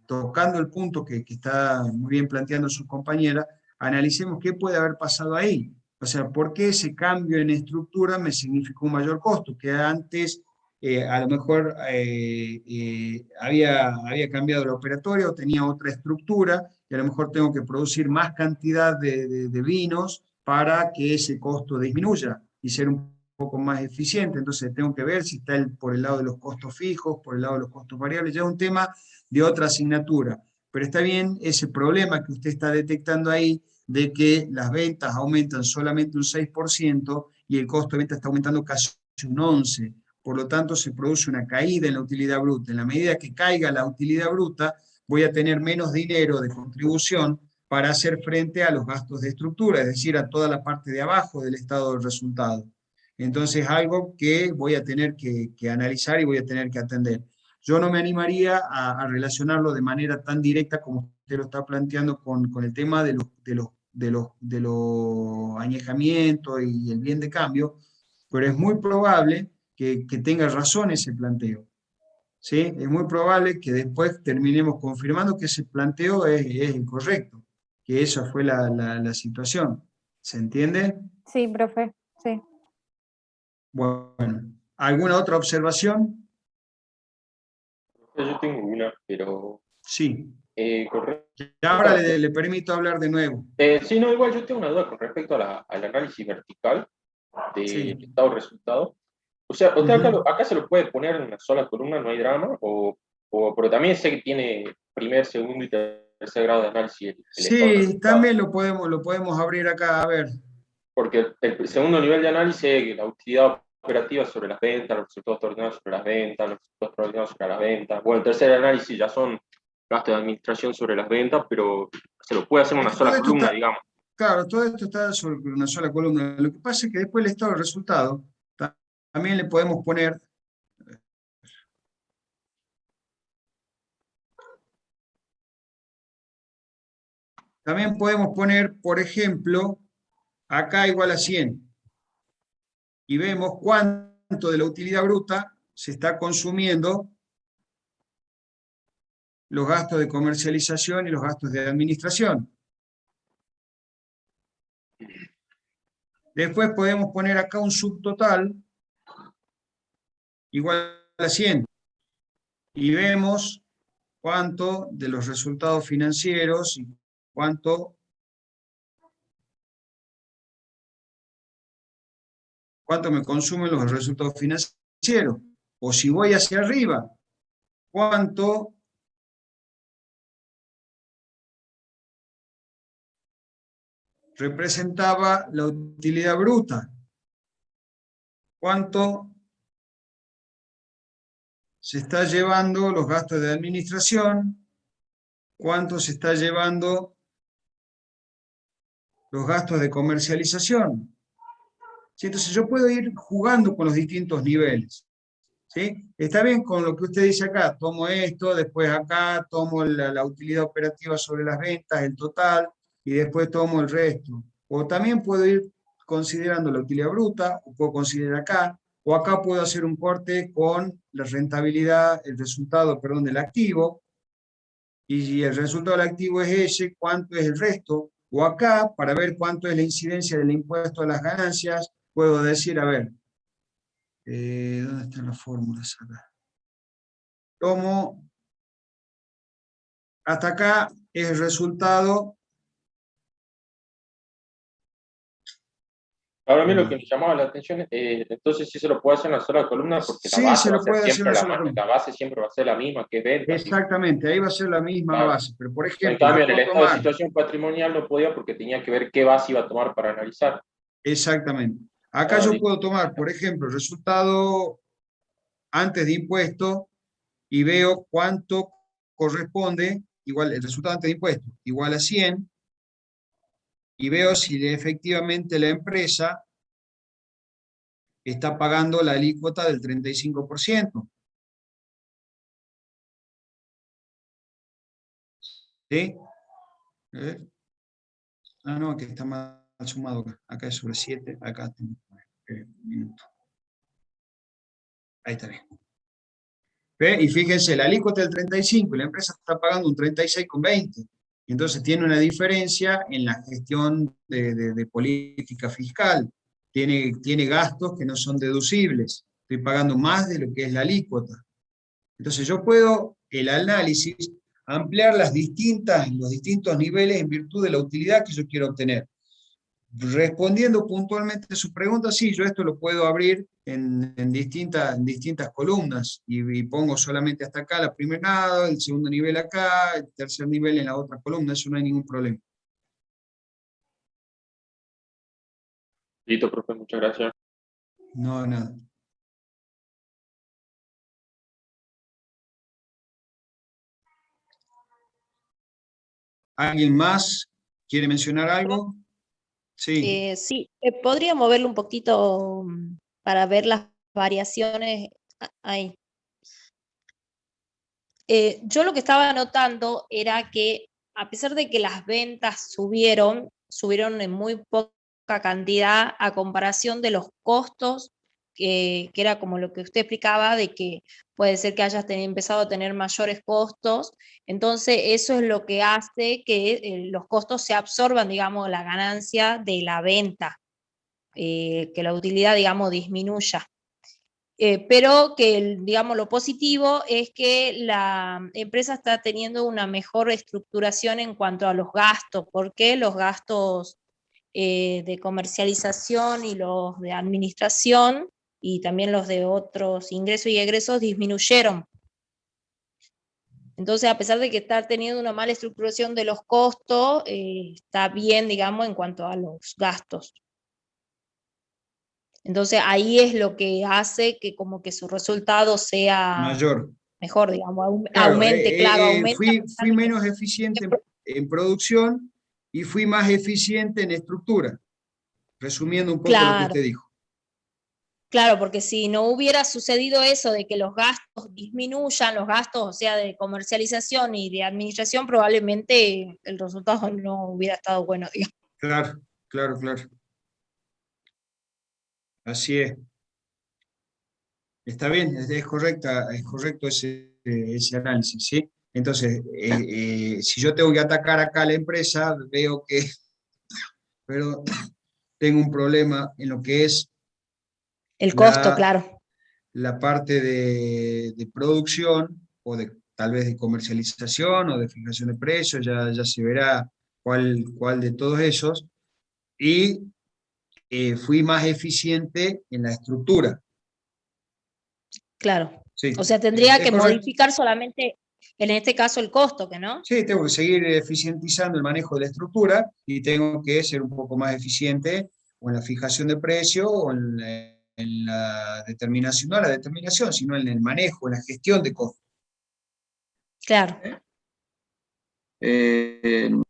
tocando el punto que está muy bien planteando su compañera, analicemos qué puede haber pasado ahí. O sea, ¿por qué ese cambio en estructura me significó un mayor costo? Que antes a lo mejor había cambiado la operatoria o tenía otra estructura, y a lo mejor tengo que producir más cantidad de vinos para que ese costo disminuya y ser un poco más eficiente. Entonces tengo que ver si está por el lado de los costos fijos, por el lado de los costos variables. Ya es un tema de otra asignatura, pero está bien ese problema que usted está detectando ahí, de que las ventas aumentan solamente un 6% y el costo de venta está aumentando casi un 11%. Por lo tanto, se produce una caída en la utilidad bruta. En la medida que caiga la utilidad bruta, voy a tener menos dinero de contribución para hacer frente a los gastos de estructura, es decir, a toda la parte de abajo del estado del resultado. Entonces, algo que voy a tener que analizar y voy a tener que atender. Yo no me animaría a relacionarlo de manera tan directa como usted lo está planteando con el tema de los añejamientos y el bien de cambio, pero es muy probable que tenga razón ese planteo. ¿Sí? Es muy probable que después terminemos confirmando que ese planteo es incorrecto, que esa fue la situación. ¿Se entiende? Sí, profe, sí. Bueno, ¿alguna otra observación? Yo tengo una, pero Sí. correcto. Y ahora le permito hablar de nuevo. Sí, no, igual yo tengo una duda con respecto al análisis vertical del Sí. estado-resultado. O sea, usted acá se lo puede poner en una sola columna, no hay drama, pero también sé que tiene primer, segundo y tercer grado de análisis el estado Sí, resultado. también lo podemos abrir acá, a ver. Porque el segundo nivel de análisis es la utilidad operativa sobre las ventas, los resultados extraordinarios sobre las ventas, los resultados extraordinarios sobre las ventas. Bueno, el tercer análisis ya son gastos de administración sobre las ventas, pero se lo puede hacer en una sola columna, digamos. Claro, todo esto está sobre una sola columna. Lo que pasa es que después el estado de resultado también le podemos poner. También podemos poner, por ejemplo, acá igual a 100. Y vemos cuánto de la utilidad bruta se está consumiendo los gastos de comercialización y los gastos de administración. Después podemos poner acá un subtotal igual a 100. Y vemos cuánto de los resultados financieros y cuánto me consumen los resultados financieros. O si voy hacia arriba, cuánto representaba la utilidad bruta. cuánto se está llevando los gastos de administración, cuánto se está llevando los gastos de comercialización. ¿Sí? Entonces yo puedo ir jugando con los distintos niveles. ¿Sí? Está bien con lo que usted dice acá, tomo esto, después acá tomo la utilidad operativa sobre las ventas, el total, y después tomo el resto. O también puedo ir considerando la utilidad bruta, o puedo considerar acá, o acá puedo hacer un corte con la rentabilidad, el resultado, perdón, del activo, y el resultado del activo es ese, ¿cuánto es el resto? O acá, para ver cuánto es la incidencia del impuesto a las ganancias, puedo decir, a ver, ¿dónde están las fórmulas acá? Tomo, hasta acá es el resultado. Ahora a mí lo que me llamaba la atención, entonces sí se lo puede hacer en una sola columna, porque la Sí, base se va lo a ser puede hacer en siempre una sola columna. la base siempre va a ser la misma que venta. Exactamente, ahí va a ser la misma Claro. base, pero por En ejemplo, cambio, yo en el puedo estado de tomar, situación patrimonial no podía porque tenía que ver qué base iba a tomar para analizar. exactamente, acá yo puedo tomar, por ejemplo, el resultado antes de impuesto y veo cuánto corresponde, igual el resultado antes de impuesto, igual a 100, y veo si efectivamente la empresa está pagando la alícuota del 35%. ¿Sí? Ah, no, que está mal sumado acá. Acá es sobre 7, acá tengo un minuto. Ahí está bien. ¿Ve? Y fíjense, la alícuota del 35, y la empresa está pagando un 36,20. Entonces tiene una diferencia en la gestión de política fiscal. Tiene gastos que no son deducibles. Estoy pagando más de lo que es la alícuota. Entonces yo puedo, el análisis, ampliar los distintos niveles en virtud de la utilidad que yo quiero obtener. Respondiendo puntualmente a su pregunta, sí, yo esto lo puedo abrir en distintas columnas y pongo solamente hasta acá la primera nada, el segundo nivel acá, el tercer nivel en la otra columna, eso no hay ningún problema. Listo, profe, muchas gracias. No, nada. ¿Alguien más quiere mencionar algo? Sí. Sí, podría moverlo un poquito para ver las variaciones ahí. Yo lo que estaba notando era que a pesar de que las ventas subieron en muy poca cantidad a comparación de los costos, que era como lo que usted explicaba, de que puede ser que hayas empezado a tener mayores costos, entonces eso es lo que hace que los costos se absorban, digamos, la ganancia de la venta, que la utilidad, digamos, disminuya. Pero que, digamos, lo positivo es que la empresa está teniendo una mejor estructuración en cuanto a los gastos, porque los gastos de comercialización y los de administración y también los de otros ingresos y egresos disminuyeron. Entonces, a pesar de que está teniendo una mala estructuración de los costos, está bien, digamos, en cuanto a los gastos. Entonces ahí es lo que hace que como que su resultado sea Mayor. mejor, digamos, Claro, aumente, claro, aumenta. fui menos eficiente en producción y fui más eficiente en estructura, resumiendo un poco lo que Claro, usted dijo. claro, porque si no hubiera sucedido eso de que los gastos disminuyan, los gastos, o sea, de comercialización y de administración, probablemente el resultado no hubiera estado bueno, digamos. Claro, claro, claro. Así es. Está bien, es correcto ese análisis, ¿sí? Entonces, si yo tengo que atacar acá a la empresa, veo que pero tengo un problema en lo que es El costo, claro. la parte de producción, o tal vez de comercialización, o de fijación de precios, ya se verá cuál de todos esos, y fui más eficiente en la estructura. Claro. Sí, O sea, tendría es que correcto. modificar solamente, en este caso, el costo, ¿que no? Sí, tengo que seguir eficientizando el manejo de la estructura y tengo que ser un poco más eficiente o en la fijación de precio o en en la determinación, no en la determinación, sino en el manejo, en la gestión de costos. Claro. De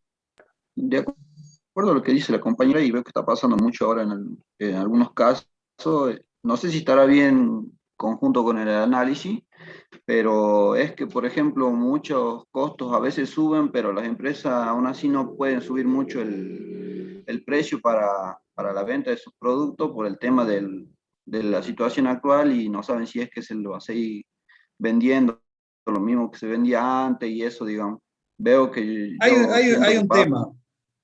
acuerdo a lo que dice la compañera, y veo que está pasando mucho ahora en algunos casos, no sé si estará bien conjunto con el análisis, pero es que, por ejemplo, muchos costos a veces suben, pero las empresas aún así no pueden subir mucho el precio para la venta de sus productos por el tema de la situación actual y no saben si es que se lo va a seguir vendiendo lo mismo que se vendía antes y eso, digamos. Veo que Hay un tema,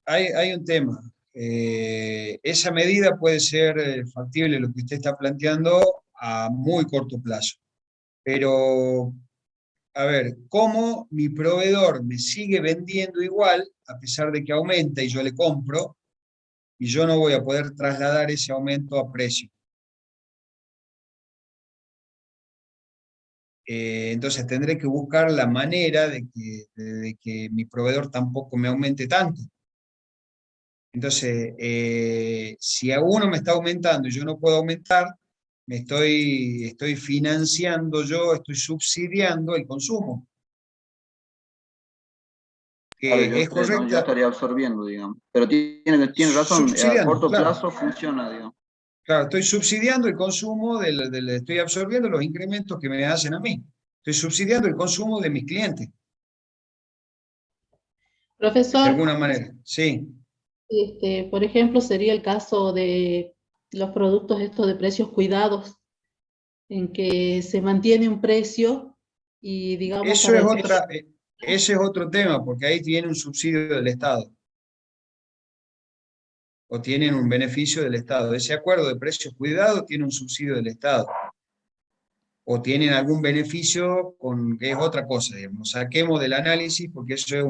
hay un tema. Esa medida puede ser factible, lo que usted está planteando, a muy corto plazo. Pero, a ver, ¿cómo mi proveedor me sigue vendiendo igual, a pesar de que aumenta y yo le compro, y yo no voy a poder trasladar ese aumento a precio? Entonces tendré que buscar la manera de que mi proveedor tampoco me aumente tanto. Entonces, si a uno me está aumentando y yo no puedo aumentar, estoy financiando yo, estoy subsidiando el consumo. Claro, Que es yo correcta. estaría absorbiendo, digamos. Pero tiene razón, a Subsidiando, corto claro. plazo funciona, digamos. Claro, estoy subsidiando el consumo, estoy absorbiendo los incrementos que me hacen a mí. Estoy subsidiando el consumo de mis clientes, de Profesor, alguna manera. Sí. por ejemplo, sería el caso de los productos estos de precios cuidados, en que se mantiene un precio y digamos Eso para es el ese es otro tema, porque ahí tiene un subsidio del Estado, o tienen un beneficio del Estado. Ese acuerdo de precios cuidados tiene un subsidio del Estado, o tienen algún beneficio que es otra cosa, digamos. Saquemos del análisis, porque eso es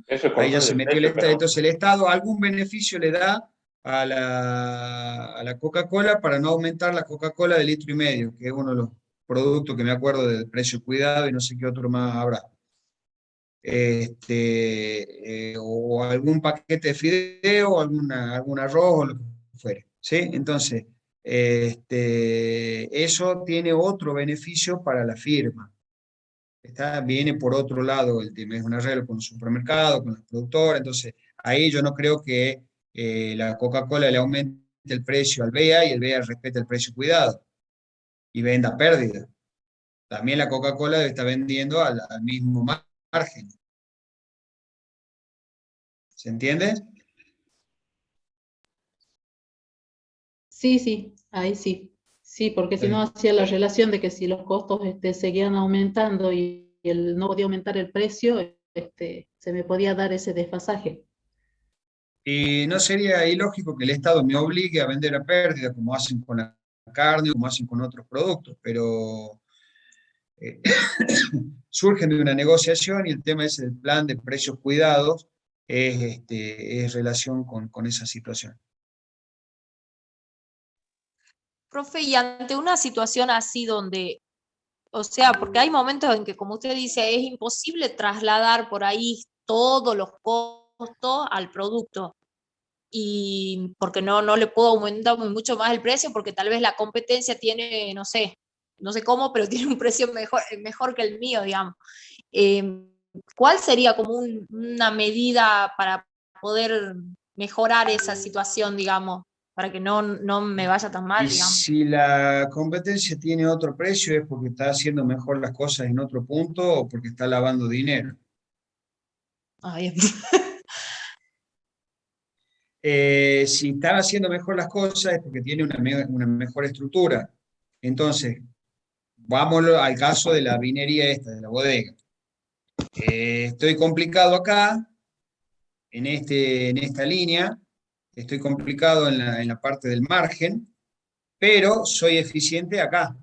Eso es ahí ya control se de metió el precio, Estado. pero Entonces el Estado algún beneficio le da a la Coca-Cola para no aumentar la Coca-Cola de 1,5 litros, que es uno de los productos que me acuerdo del precio cuidado y no sé qué otro más habrá. O algún paquete de fideo, o algún arroz, o lo que fuere, ¿sí? Entonces, eso tiene otro beneficio para la firma. Viene por otro lado el tema, es un arreglo con los supermercados, con los productores, entonces ahí yo no creo que la Coca-Cola le aumente el precio al BEA y el BEA respete el precio cuidado y venda pérdida. También la Coca-Cola está vendiendo al mismo margen. ¿Se entiende? Sí, sí, ahí sí. Sí, porque si no Sí. hacía la relación de que si los costos seguían aumentando y no podía aumentar el precio, se me podía dar ese desfasaje. Y no sería ilógico que el Estado me obligue a vender a pérdida, como hacen con la carne, como hacen con otros productos, pero eh, surgen de una negociación y el tema es el plan de precios cuidados, es relación con esa situación. Profe, y ante una situación así donde, o sea, porque hay momentos en que, como usted dice, es imposible trasladar por ahí todos los costos al producto, y porque no le puedo aumentar mucho más el precio, porque tal vez la competencia tiene, no sé cómo, pero tiene un precio mejor que el mío, digamos. ¿Cuál sería como una medida para poder mejorar esa situación, digamos, para que no me vaya tan mal, Y digamos? si la competencia tiene otro precio, ¿es porque está haciendo mejor las cosas en otro punto o porque está lavando dinero? Ah, bien. Si están haciendo mejor las cosas es porque tiene una mejor estructura. Entonces, vámonos al caso de la vinería esta, de la bodega. Estoy complicado acá, en esta línea, estoy complicado en la parte del margen, pero soy eficiente acá,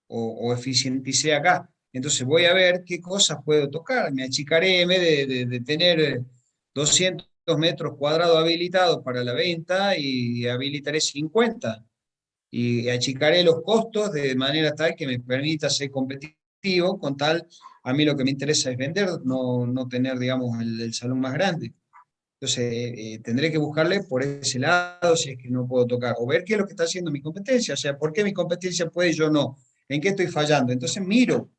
o eficienticé acá. Entonces voy a ver qué cosas puedo tocar. Me achicaré, en vez de tener 200 metros cuadrados habilitados para la venta, y habilitaré 50. Y achicaré los costos de manera tal que me permita ser competitivo, con tal, a mí lo que me interesa es vender, no tener, digamos, el salón más grande. Entonces, tendré que buscarle por ese lado si es que no puedo tocar, o ver qué es lo que está haciendo mi competencia, o sea, ¿por qué mi competencia puede y yo no? ¿En qué estoy fallando? Entonces miro,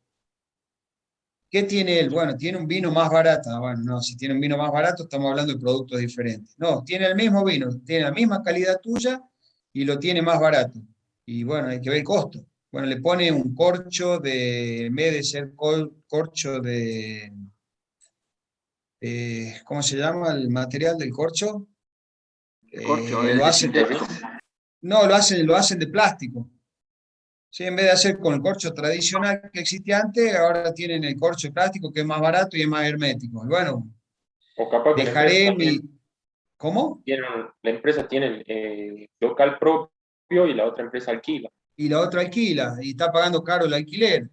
¿qué tiene él? Bueno, tiene un vino más barato. Bueno, no, si tiene un vino más barato estamos hablando de productos diferentes. No, tiene el mismo vino, tiene la misma calidad tuya y lo tiene más barato. Y bueno, hay que ver el costo. Bueno, le pone un corcho de, en vez de ser corcho de, ¿cómo se llama el material del corcho? El corcho Lo es hacen, sintético. no, lo hacen de plástico. Sí, en vez de hacer con el corcho tradicional que existía antes, ahora tienen el corcho de plástico que es más barato y es más hermético. Y bueno, O capaz que la empresa dejaré mi... también ¿Cómo? la empresa tiene local propio y la otra empresa alquila. Y la otra alquila y está pagando caro el alquiler.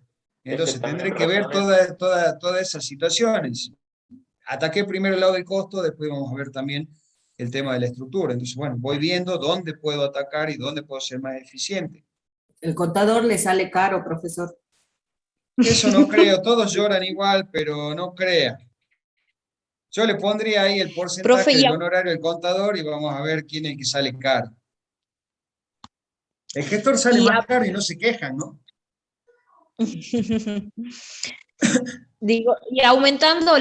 Ese Entonces también tendré que ver razonamiento. todas esas situaciones. Ataqué primero el lado del costo, después vamos a ver también el tema de la estructura. Entonces, bueno, voy viendo dónde puedo atacar y dónde puedo ser más eficiente. El contador le sale caro, profesor. Eso no creo, todos lloran igual, pero no crea. Yo le pondría ahí el Profe, porcentaje del honorario del contador y vamos a ver quién es el que sale caro. El gestor sale y más caro y no se quejan, ¿no? digo, y aumentando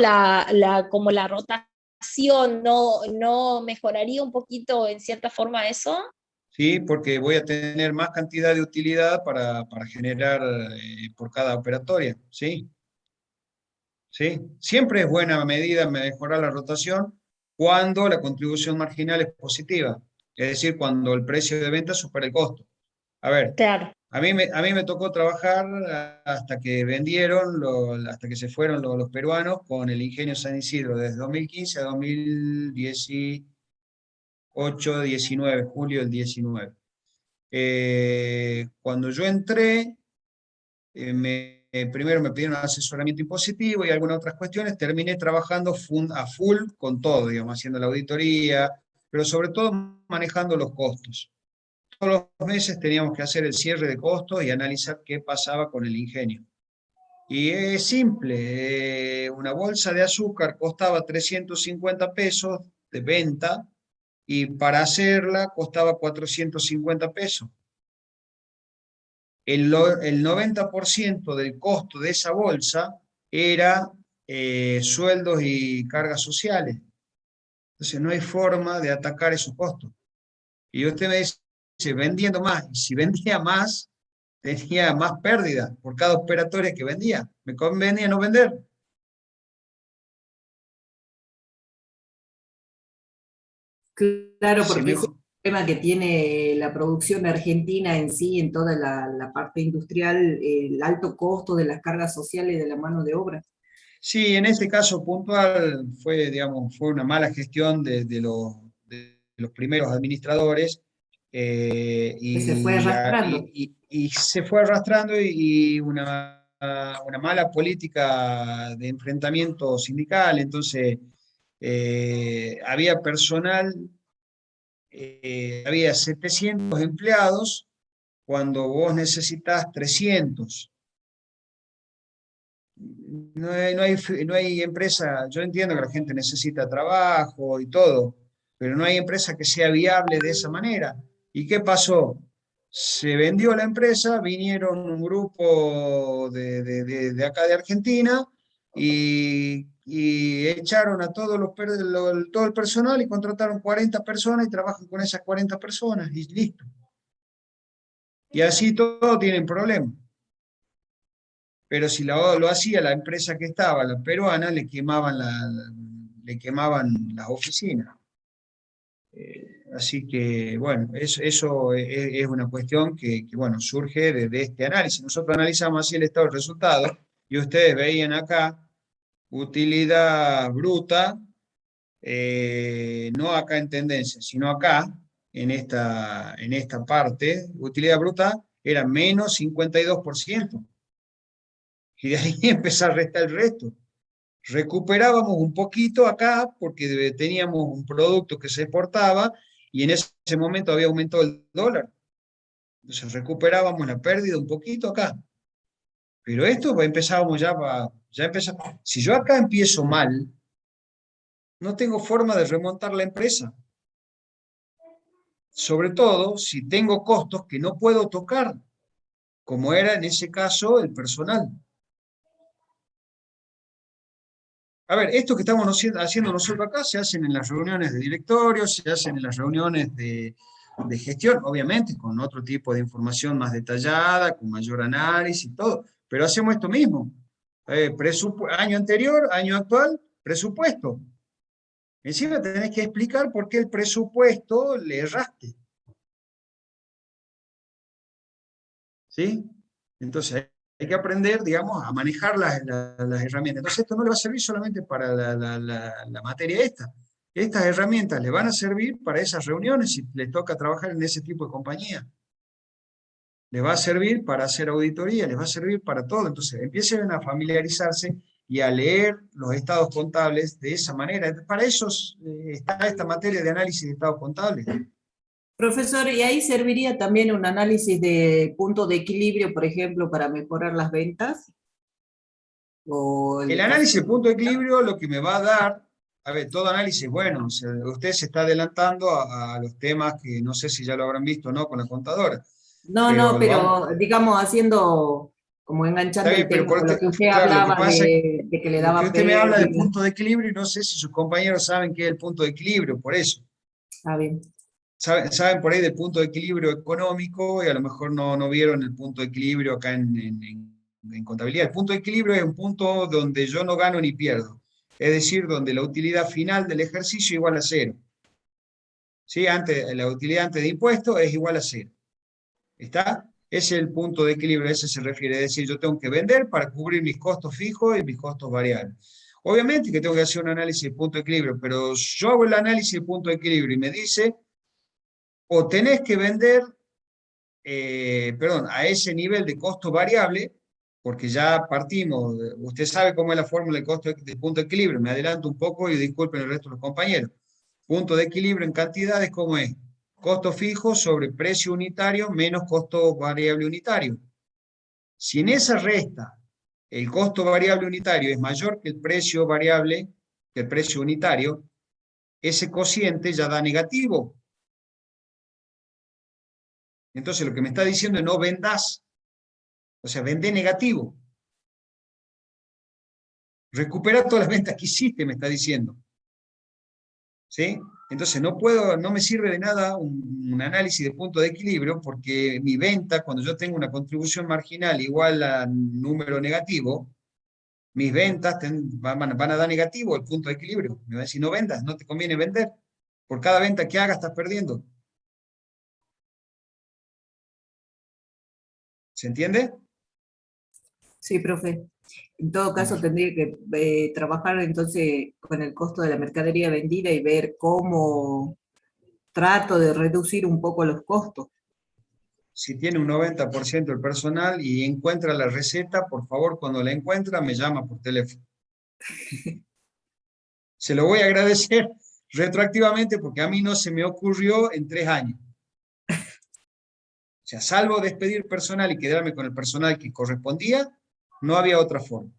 como la rotación, ¿no mejoraría un poquito en cierta forma eso? Sí, porque voy a tener más cantidad de utilidad para generar por cada operatoria, ¿sí? ¿Sí? Siempre es buena medida mejorar la rotación cuando la contribución marginal es positiva, es decir, cuando el precio de venta supera el costo. A ver, Claro. a mí me tocó trabajar hasta que vendieron, hasta que se fueron los peruanos con el Ingenio San Isidro, desde 2015 a 2018, 19, julio del 19. Cuando yo entré, primero me pidieron asesoramiento impositivo y algunas otras cuestiones, terminé trabajando a full con todo, digamos, haciendo la auditoría, pero sobre todo manejando los costos. Todos los meses teníamos que hacer el cierre de costos y analizar qué pasaba con el ingenio. Y es simple, una bolsa de azúcar costaba 350 pesos de venta y para hacerla costaba 450 pesos. El 90% del costo de esa bolsa era sueldos y cargas sociales. Entonces no hay forma de atacar esos costos. Y usted me dice, vendiendo más, y si vendía más, tenía más pérdida por cada operatoria que vendía. Me convenía no vender. Claro, Se porque me, ese es el problema que tiene la producción argentina en sí, en toda la parte industrial, el alto costo de las cargas sociales de la mano de obra. sí, en este caso puntual fue, digamos, fue una mala gestión de los primeros administradores Que se fue arrastrando. y se fue arrastrando y una mala política de enfrentamiento sindical. Entonces, había personal, había 700 empleados cuando vos necesitas 300. No hay empresa, yo entiendo que la gente necesita trabajo y todo, pero no hay empresa que sea viable de esa manera. ¿Y qué pasó? Se vendió la empresa, vinieron un grupo de acá de Argentina y echaron a todo el personal y contrataron 40 personas y trabajan con esas 40 personas y listo. Y así todos tienen problemas. Pero si lo hacía la empresa que estaba, la peruana, le quemaban las oficinas. Así que, bueno, eso es una cuestión bueno, surge de este análisis. Nosotros analizamos así el estado de resultados y ustedes veían acá utilidad bruta, no acá en tendencia, sino acá, en esta parte, utilidad bruta era menos 52%. Y de ahí empezar a restar el resto. Recuperábamos un poquito acá porque teníamos un producto que se exportaba y en ese momento había aumentado el dólar. Entonces recuperábamos la pérdida un poquito acá. Pero esto empezábamos ya empezar. Si yo acá empiezo mal, no tengo forma de remontar la empresa. Sobre todo si tengo costos que no puedo tocar, como era en ese caso el personal. A ver, esto que estamos haciendo nosotros acá se hacen en las reuniones de directorio, se hacen en las reuniones de gestión, obviamente con otro tipo de información más detallada, con mayor análisis y todo, pero hacemos esto mismo. Año anterior, año actual, presupuesto. Encima tenés que explicar por qué el presupuesto le erraste. ¿Sí? Entonces hay que aprender, digamos, a manejar las herramientas. Entonces esto no le va a servir solamente para la materia esta. Estas herramientas le van a servir para esas reuniones si les toca trabajar en ese tipo de compañía. Les va a servir para hacer auditoría, les va a servir para todo. Entonces empiecen a familiarizarse y a leer los estados contables de esa manera. Para eso está esta materia de análisis de estados contables. Profesor, ¿y ahí serviría también un análisis de punto de equilibrio, por ejemplo, para mejorar las ventas? ¿O El análisis de punto de equilibrio lo que me va a dar, a ver, todo análisis, bueno, o sea, usted se está adelantando a los temas que no sé si ya lo habrán visto o no con la contadora. Pero digamos haciendo, como enganchando Está bien, el pero tema con lo que usted claro, lo que hablaba pasa es de que le que daba usted me habla de pérdida. punto de equilibrio y no sé si sus compañeros saben qué es el punto de equilibrio, por eso. Está bien. Saben por ahí del punto de equilibrio económico y a lo mejor no vieron el punto de equilibrio acá en contabilidad. El punto de equilibrio es un punto donde yo no gano ni pierdo, es decir, donde la utilidad final del ejercicio es igual a cero. ¿Sí? La utilidad antes de impuesto es igual a cero. ¿Está? Ese es el punto de equilibrio, a ese se refiere, es decir, yo tengo que vender para cubrir mis costos fijos y mis costos variables. Obviamente que tengo que hacer un análisis de punto de equilibrio, pero yo hago el análisis de punto de equilibrio y me dice, o tenés que vender, a ese nivel de costo variable, porque ya partimos, usted sabe cómo es la fórmula de costo de punto de equilibrio, me adelanto un poco y disculpen el resto de los compañeros. Punto de equilibrio en cantidades, ¿cómo es? Costo fijo sobre precio unitario menos costo variable unitario. Si en esa resta el costo variable unitario es mayor que el precio variable, que el precio unitario, ese cociente ya da negativo. Entonces lo que me está diciendo es no vendás, o sea, vendé negativo. Recupera todas las ventas que hiciste, me está diciendo. ¿Sí? Entonces no me sirve de nada un análisis de punto de equilibrio porque mi venta, cuando yo tengo una contribución marginal igual a número negativo, mis ventas van a dar negativo el punto de equilibrio. Me va a decir, no vendas, no te conviene vender. Por cada venta que hagas estás perdiendo. ¿Se entiende? Sí, profe. En todo caso, tendría que trabajar entonces con el costo de la mercadería vendida y ver cómo trato de reducir un poco los costos. Si tiene un 90% del personal y encuentra la receta, por favor, cuando la encuentra, me llama por teléfono. Se lo voy a agradecer retroactivamente porque a mí no se me ocurrió en 3 años. O sea, salvo despedir personal y quedarme con el personal que correspondía, no había otra forma.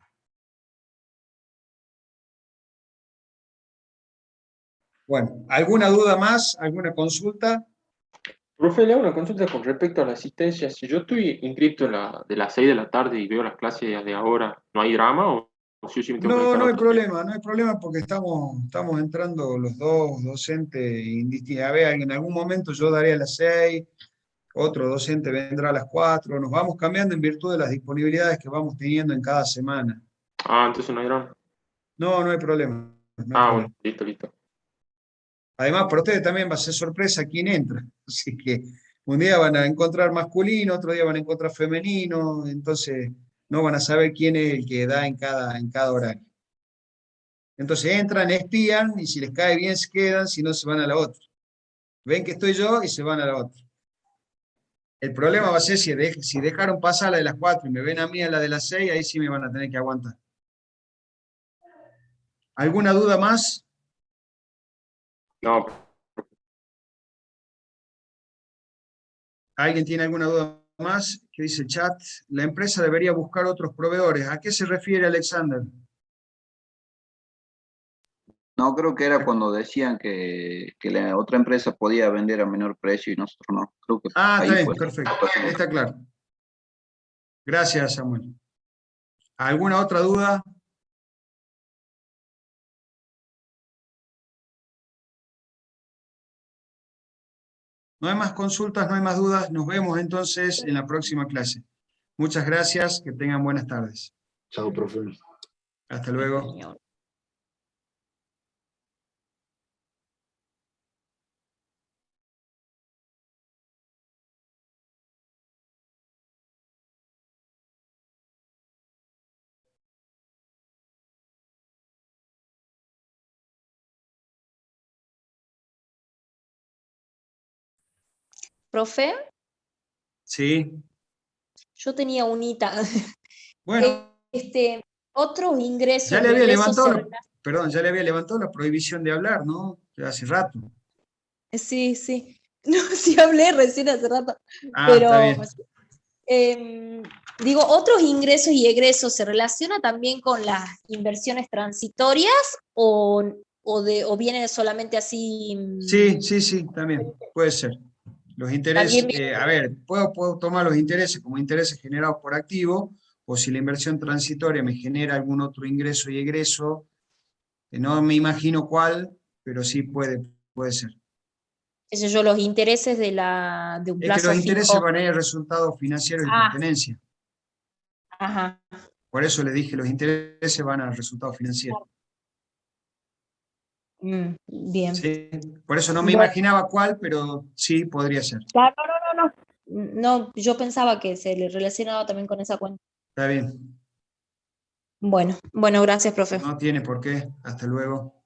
Bueno, ¿alguna duda más? ¿Alguna consulta? Profe, le hago una consulta con respecto a la asistencia. Si yo estoy inscrito de las 6 de la tarde y veo las clases de ahora, ¿no hay drama o si yo sí me tengo que conectar a No hay otro tiempo? problema, no hay problema porque estamos entrando los dos docentes indistintos. A ver, en algún momento yo daré a las 6, otro docente vendrá a las 4, nos vamos cambiando en virtud de las disponibilidades que vamos teniendo en cada semana. Ah, entonces no hay drama. No hay problema. No hay Ah, problema. bueno, listo. Además, para ustedes también va a ser sorpresa quién entra. Así que un día van a encontrar masculino, otro día van a encontrar femenino, entonces no van a saber quién es el que da en cada horario. Entonces entran, espían, y si les cae bien se quedan, si no se van a la otra. Ven que estoy yo y se van a la otra. El problema va a ser si dejaron pasar la de las 4 y me ven a mí a la de las 6, ahí sí me van a tener que aguantar. ¿Alguna duda más? No, ¿Alguien tiene alguna duda más? ¿Qué dice el chat? La empresa debería buscar otros proveedores. ¿A qué se refiere Alexander? No, creo que era cuando decían que la otra empresa podía vender a menor precio y nosotros no. Creo que Ah, ahí está bien, fue. perfecto. Está claro. Gracias, Samuel. ¿Alguna otra duda? No hay más consultas, no hay más dudas. Nos vemos entonces en la próxima clase. Muchas gracias, que tengan buenas tardes. Chao, profe. Hasta luego. Profe, Sí. yo tenía unita. Bueno, Otros ingresos ya le y había egresos levantado, perdón, ya le había levantado la prohibición de hablar, ¿no? Ya hace rato. Sí, sí. No, sí hablé recién hace rato. Ah, Pero está bien. digo, ¿otros ingresos y egresos se relaciona también con las inversiones transitorias o viene solamente así? Sí, sí, sí, también, puede ser. Los intereses, También viene. a ver, puedo tomar los intereses como intereses generados por activo, o si la inversión transitoria me genera algún otro ingreso y egreso, que no me imagino cuál, pero sí puede ser. Qué sé yo, los intereses de un Es que plazo los intereses fijo. van a ir resultados financieros y Ah, pertenencia. ajá. Por eso le dije, los intereses van al resultado financiero. Bien. ¿Sí? Por eso no me Bueno, imaginaba cuál, pero sí podría ser. no, no, no, no. No, yo pensaba que se le relacionaba también con esa cuenta. Está bien. Bueno, gracias, profe. No tiene por qué. Hasta luego.